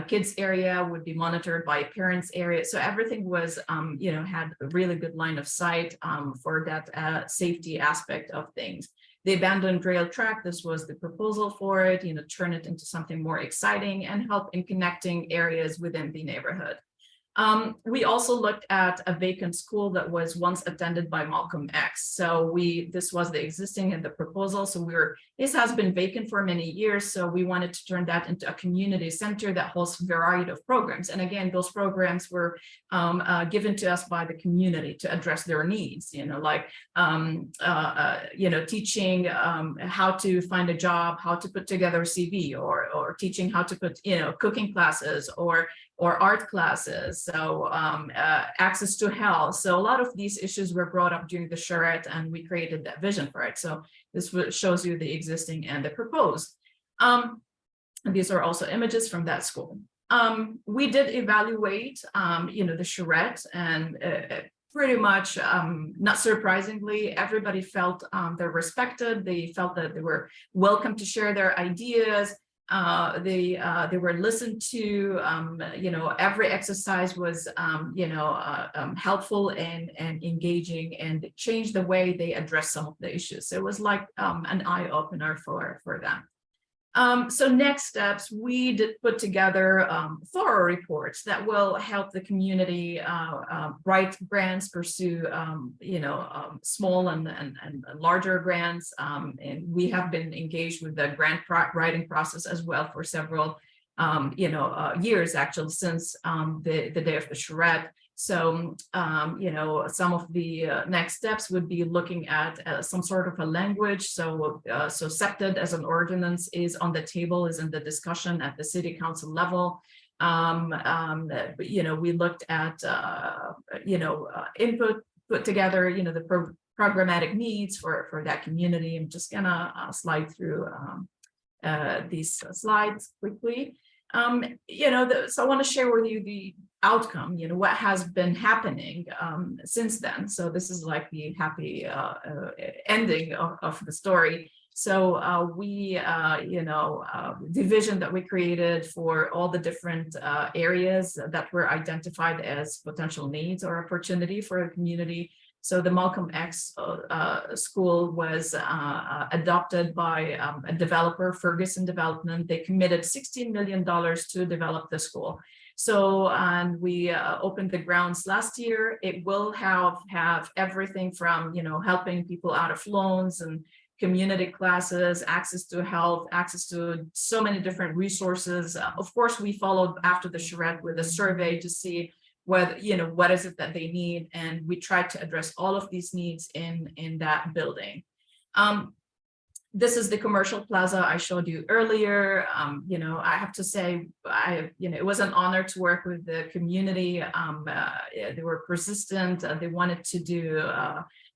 Kids area would be monitored by parents area. So everything was, had a really good line of sight for that safety aspect of things. The abandoned rail track, this was the proposal for it, turn it into something more exciting and help in connecting areas within the neighborhood. We also looked at a vacant school that was once attended by Malcolm X. So this was the existing and the proposal. So this has been vacant for many years. So we wanted to turn that into a community center that hosts a variety of programs. And again, those programs were given to us by the community to address their needs, teaching how to find a job, how to put together a CV, or teaching how to put, cooking classes or art classes, so access to health. So a lot of these issues were brought up during the charrette, and we created that vision for it. So this shows you the existing and the proposed. And these are also images from that school. We did evaluate, the charrette, and pretty much, not surprisingly, everybody felt they're respected. They felt that they were welcome to share their ideas. They were listened to. Every exercise was helpful and engaging, and it changed the way they address some of the issues. It was like an eye opener for them. So next steps, we did put together thorough reports that will help the community write grants, pursue small and larger grants, and we have been engaged with the grant writing process as well for several years, actually, since the day of the charrette. So, some of the next steps would be looking at some sort of a language. So SEPTED as an ordinance is on the table, is in the discussion at the city council level. We looked at, input, put together, the programmatic needs for that community. I'm just gonna slide through these slides quickly. So I want to share with you outcome, what has been happening since then. So this is like the happy ending of the story. So division that we created for all the different areas that were identified as potential needs or opportunity for a community. So the Malcolm X school was adopted by a developer, Ferguson Development. They committed $16 million to develop the school. So, and we opened the grounds last year. It will have everything from, helping people out of loans and community classes, access to health, access to so many different resources. Of course, we followed after the charrette with a survey to see whether, what is it that they need. And we tried to address all of these needs in that building. This is the commercial plaza I showed you earlier. I have to say, it was an honor to work with the community. They were persistent. They wanted to do,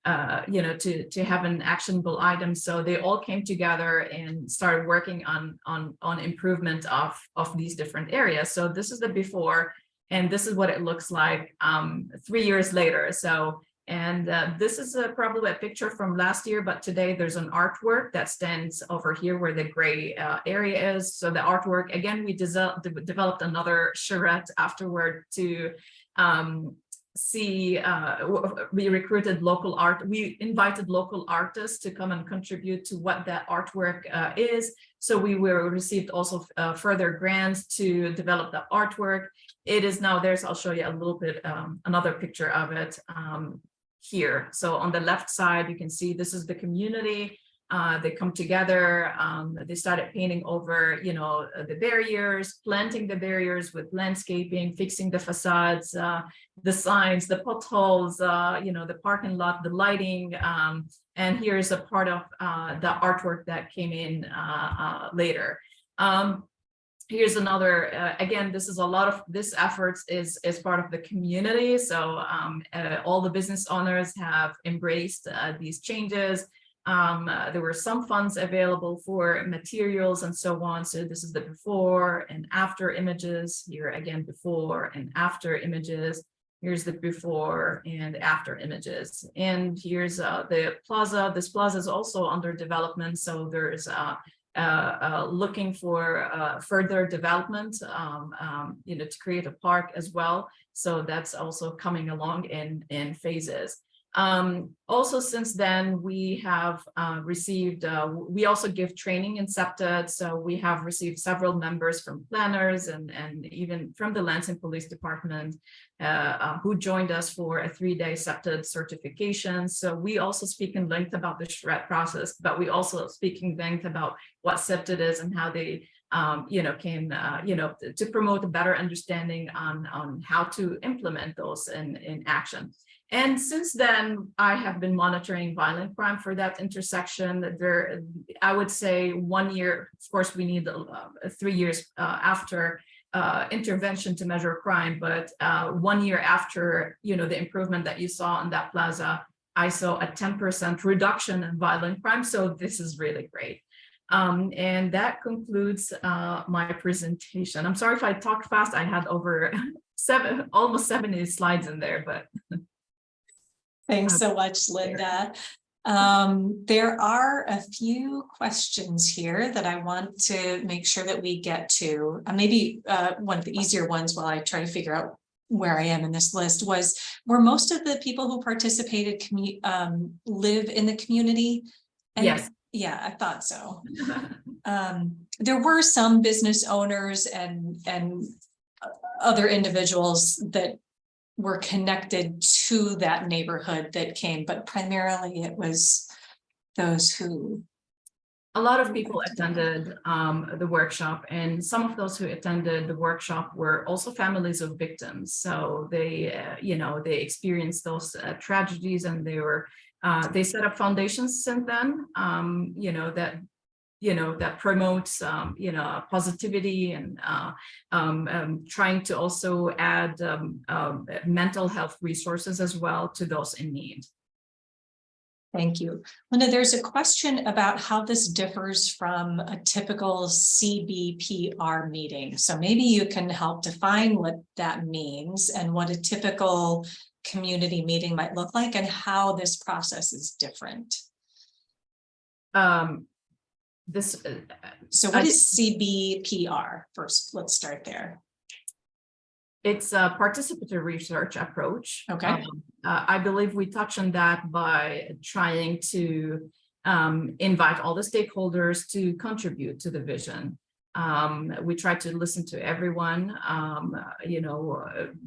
to have an actionable item. So they all came together and started working on improvement of these different areas. So this is the before, and this is what it looks like 3 years later. So. And this is probably a picture from last year, but today there's an artwork that stands over here where the gray area is. So the artwork, again, we developed another charrette afterward to see, we recruited local art. We invited local artists to come and contribute to what that artwork is. So we received also further grants to develop the artwork. It is now theirs. I'll show you a little bit, another picture of it. Here. So on the left side, you can see this is the community. They come together. They started painting over, the barriers, planting the barriers with landscaping, fixing the facades, the signs, the potholes, the parking lot, the lighting. And here's a part of the artwork that came in later. Here's another, again, this is a lot of this efforts is part of the community. So all the business owners have embraced these changes. There were some funds available for materials and so on. So this is the before and after images. Here again, before and after images. Here's the before and after images. And here's the plaza. This plaza is also under development. So there's looking for further development, to create a park as well. So that's also coming along in phases. Also, since then, we have received, we also give training in SEPTA. So we have received several members from planners and even from the Lansing Police Department who joined us for a 3-day SEPTA certification. So we also speak in length about the charrette process, but we also speak in length about what SEPTA is and how they to promote a better understanding on how to implement those in action. And since then, I have been monitoring violent crime for that intersection. There, I would say 1 year, of course, we need 3 years after intervention to measure crime, but 1 year after, the improvement that you saw on that plaza, I saw a 10% reduction in violent crime. So this is really great. And that concludes my presentation. I'm sorry if I talked fast. I had over almost 70 slides in there, but. Thanks so much, Linda. There are a few questions here that I want to make sure that we get to. Maybe one of the easier ones while I try to figure out where I am in this list was, were most of the people who participated live in the community? And yes. Yeah, I thought so. There were some business owners and other individuals that were connected to that neighborhood that came, but primarily it was those who. A lot of people attended the workshop, and some of those who attended the workshop were also families of victims. So they, they experienced those tragedies, and they set up foundations since then, that promotes, positivity and trying to also add mental health resources as well to those in need. Thank you. Linda, there's a question about how this differs from a typical CBPR meeting. So maybe you can help define what that means and what a typical community meeting might look like and how this process is different. So what is CBPR? First, let's start there. It's a participatory research approach. Okay. I believe we touch on that by trying to invite all the stakeholders to contribute to the vision. We try to listen to everyone,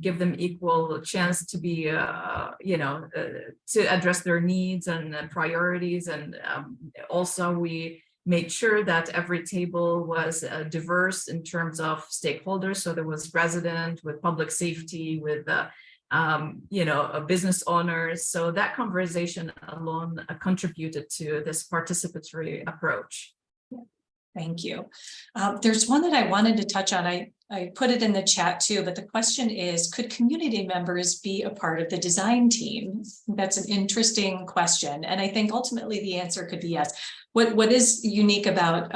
give them equal chance to be, to address their needs and priorities. And also we made sure that every table was diverse in terms of stakeholders. So there was resident with public safety, with business owners. So that conversation alone contributed to this participatory approach. Thank you. There's one that I wanted to touch on. I put it in the chat too, but the question is, could community members be a part of the design team? That's an interesting question. And I think ultimately the answer could be yes. What is unique about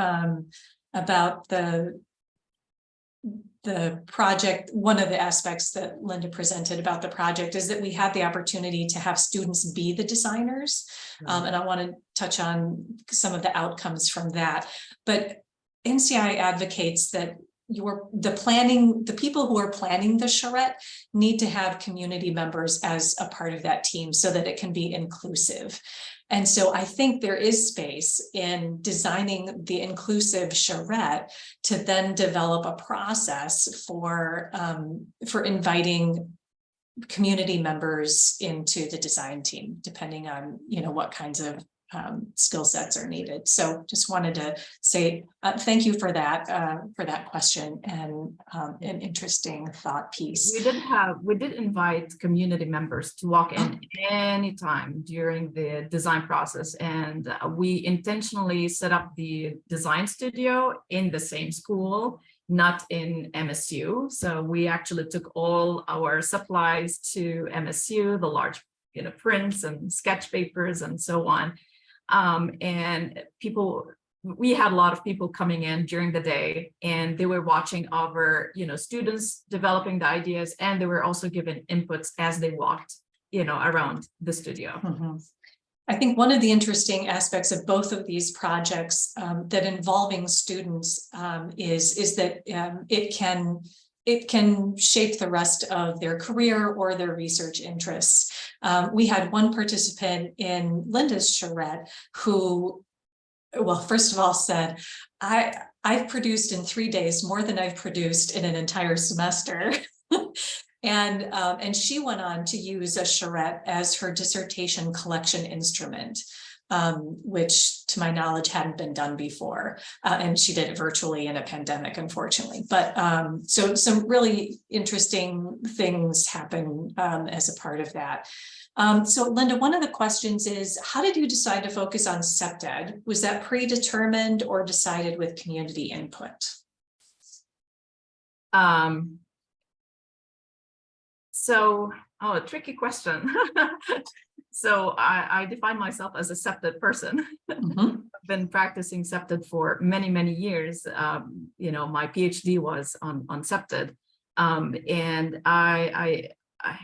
the project, one of the aspects that Linda presented about the project is that we had the opportunity to have students be the designers. And I want to touch on some of the outcomes from that. But NCI advocates that the people who are planning the charrette need to have community members as a part of that team so that it can be inclusive. And so I think there is space in designing the inclusive charrette to then develop a process for inviting community members into the design team, depending on what kinds of skill sets are needed. So just wanted to say thank you for that question and an interesting thought piece. We did invite community members to walk in anytime during the design process, and we intentionally set up the design studio in the same school, not in MSU. So we actually took all our supplies to MSU, the large prints and sketch papers and so on. And we had a lot of people coming in during the day, and they were watching our, students developing the ideas, and they were also given inputs as they walked, around the studio. Mm-hmm. I think one of the interesting aspects of both of these projects that involving students is that it can shape the rest of their career or their research interests. We had one participant in Linda's charrette who, well, first of all said, I've produced in 3 days more than I've produced in an entire semester. And she went on to use a charrette as her dissertation collection instrument, which to my knowledge hadn't been done before. And she did it virtually in a pandemic, unfortunately. But so some really interesting things happen as a part of that. So Linda, one of the questions is, how did you decide to focus on SEPTED? Was that predetermined or decided with community input? A tricky question. So I define myself as a SEPTED person. Mm-hmm. I've been practicing SEPTED for many, many years. My PhD was on SEPTED. And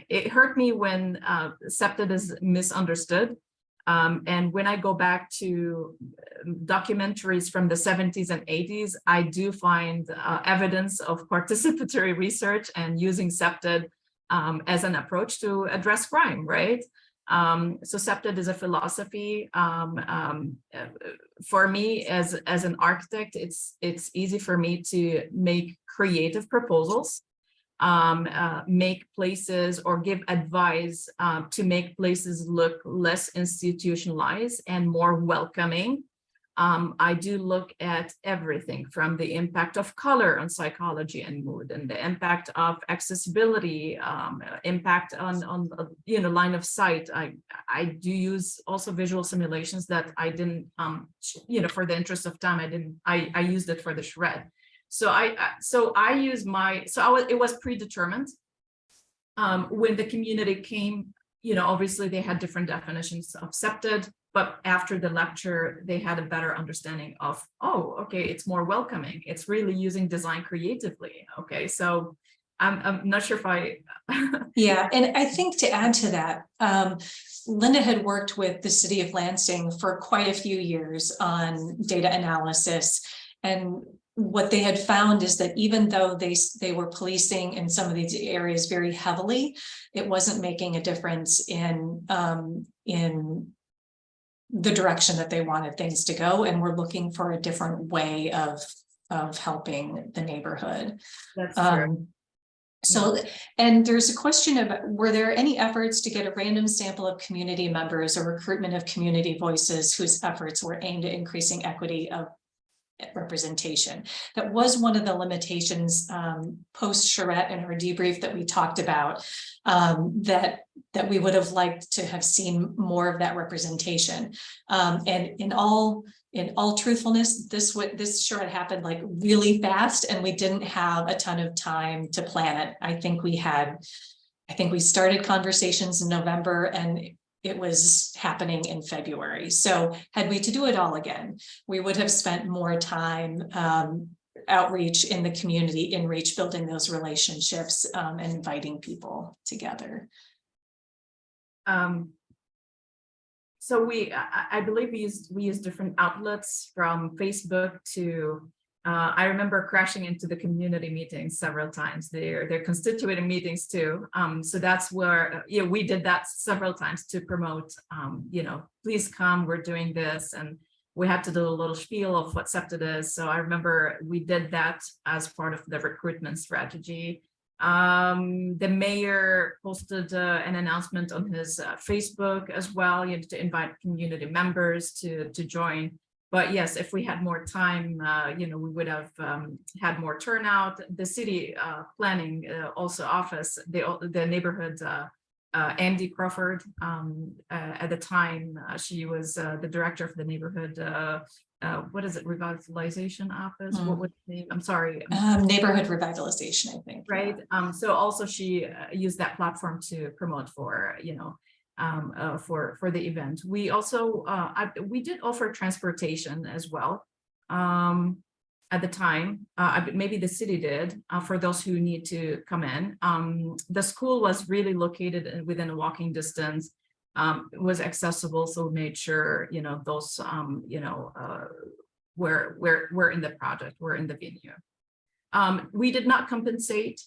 it hurt me when SEPTED is misunderstood. And when I go back to documentaries from the 70s and 80s, I do find evidence of participatory research and using SEPTED as an approach to address crime, right? So SEPTED is a philosophy. For me as an architect, it's easy for me to make creative proposals, make places or give advice to make places look less institutionalized and more welcoming. I do look at everything from the impact of color on psychology and mood, and the impact of accessibility, impact on line of sight. I do use also visual simulations that I didn't for the interest of time I used it for the charrette. So it was predetermined. When the community came, obviously they had different definitions of SEPTED. but after the lecture, they had a better understanding of, oh, okay, it's more welcoming. It's really using design creatively. Okay, so I'm not sure if I. Yeah, and I think to add to that, Linda had worked with the city of Lansing for quite a few years on data analysis. And what they had found is that even though they were policing in some of these areas very heavily, it wasn't making a difference in the direction that they wanted things to go. And we're looking for a different way of helping the neighborhood. That's true. So, and there's a question about, were there any efforts to get a random sample of community members or recruitment of community voices whose efforts were aimed at increasing equity of representation? That was one of the limitations post Charrette and our debrief that we talked about, that we would have liked to have seen more of that representation. And in all truthfulness, this Charrette happened like really fast, and we didn't have a ton of time to plan it. I think we started conversations in November, and it was happening in February. So had we to do it all again, we would have spent more time outreach in the community, in reach, building those relationships, and inviting people together. So I believe we used different outlets, from Facebook to, I remember crashing into the community meetings several times. They're constituent meetings too. So that's where, we did that several times to promote, please come, we're doing this. And we had to do a little spiel of what SEPTA is. So I remember we did that as part of the recruitment strategy. The mayor posted an announcement on his Facebook as well, to invite community members to join. But yes, if we had more time, we would have had more turnout. The city planning also office, the neighborhood, Andy Crawford, at the time, she was the director of the neighborhood, what is it, revitalization office? What was the name? I'm sorry. Neighborhood revitalization, I think. Right. Yeah. So also she used that platform to promote for, for the event. We also, we did offer transportation as well. At the time, maybe the city did, for those who need to come in. The school was really located within a walking distance. It was accessible, so we made sure, those, we're in the project, we're in the venue. We did not compensate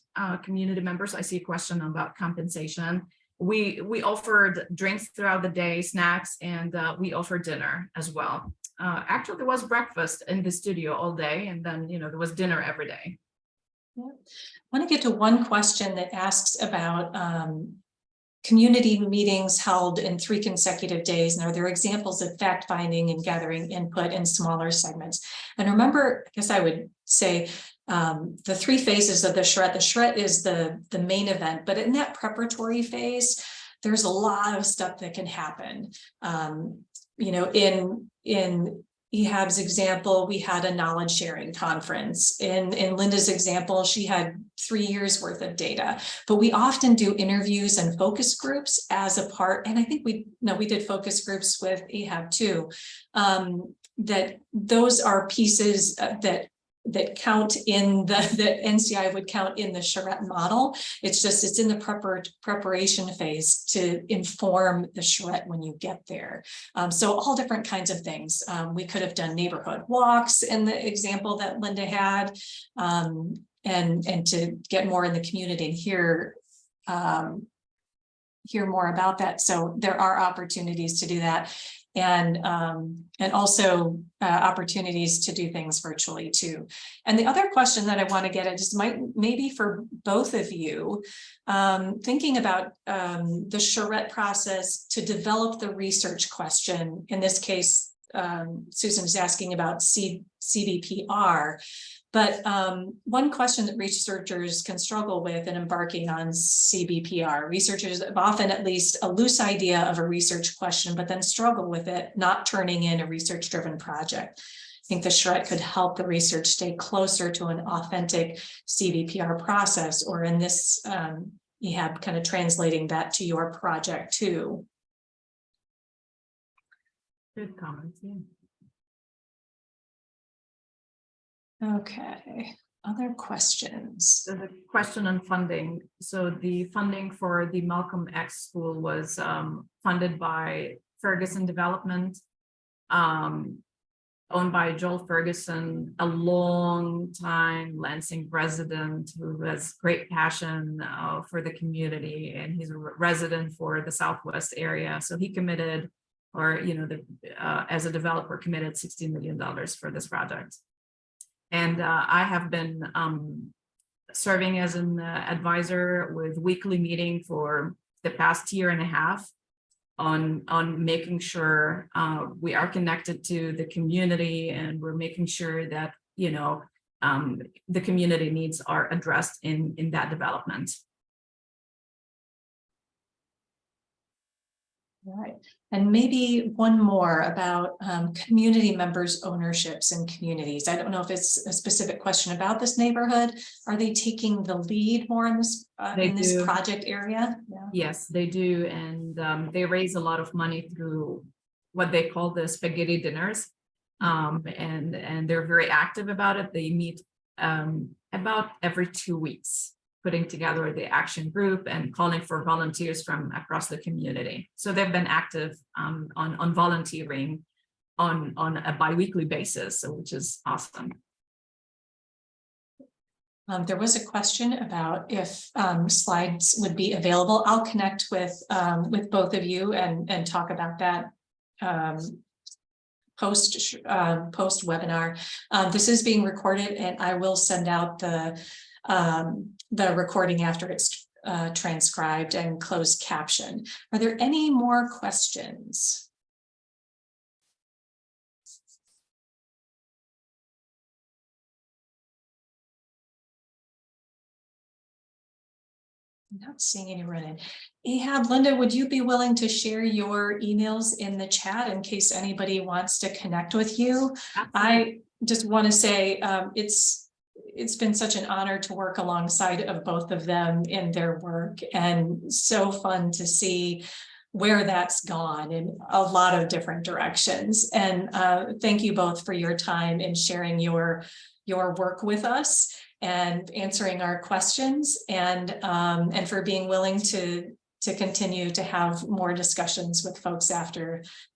community members. I see a question about compensation. We offered drinks throughout the day, snacks, and we offered dinner as well. Actually, there was breakfast in the studio all day, and then there was dinner every day. Yeah. I want to get to one question that asks about community meetings held in 3 consecutive days, and are there examples of fact-finding and gathering input in smaller segments? And remember, I guess I would say the 3 phases of the Charrette. The Charrette is the main event, but in that preparatory phase, there's a lot of stuff that can happen. In Ehab's example, we had a knowledge sharing conference. In Linda's example, she had 3 years worth of data, but we often do interviews and focus groups as a part. And I think we did focus groups with Ehab too. That those are pieces that count in that NCI would count in the Charrette model. It's in the preparation phase to inform the Charrette when you get there. So all different kinds of things. We could have done neighborhood walks in the example that Linda had, and to get more in the community and hear more about that. So there are opportunities to do that. And also opportunities to do things virtually too. And the other question that I want to get at is maybe for both of you, thinking about the Charrette process to develop the research question. In this case, Susan is asking about CBPR. But one question that researchers can struggle with in embarking on CBPR, researchers have often at least a loose idea of a research question, but then struggle with it, not turning in a research-driven project. I think the Charrette could help the research stay closer to an authentic CBPR process, or in this, Ehab kind of translating that to your project too. Good comments, yeah. Okay, other questions? So the question on funding. So the funding for the Malcolm X School was funded by Ferguson Development, owned by Joel Ferguson, a long time Lansing resident who has great passion for the community, and he's a resident for the Southwest area. So he committed, or as a developer, committed $60 million for this project. And I have been serving as an advisor with weekly meeting for the past year and a half on making sure we are connected to the community, and we're making sure that the community needs are addressed in that development. All right, and maybe one more about community members' ownerships in communities. I don't know if it's a specific question about this neighborhood. Are they taking the lead more in this project area? Yeah. Yes, they do, and they raise a lot of money through what they call the spaghetti dinners, and they're very active about it. They meet about every 2 weeks, putting together the action group and calling for volunteers from across the community. So they've been active on volunteering on a bi-weekly basis, which is awesome. There was a question about if slides would be available. I'll connect with both of you and talk about that post webinar. This is being recorded, and I will send out the recording after it's transcribed and closed caption. Are there any more questions? I'm not seeing any running. Ehab, Linda, would you be willing to share your emails in the chat in case anybody wants to connect with you? Absolutely. I just want to say it's been such an honor to work alongside of both of them in their work, and so fun to see where that's gone in a lot of different directions. And thank you both for your time and sharing your work with us and answering our questions, and for being willing to continue to have more discussions with folks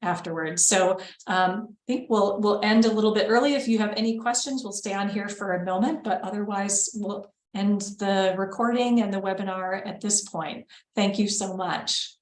afterwards. So I think we'll end a little bit early. If you have any questions, we'll stay on here for a moment, but otherwise we'll end the recording and the webinar at this point. Thank you so much.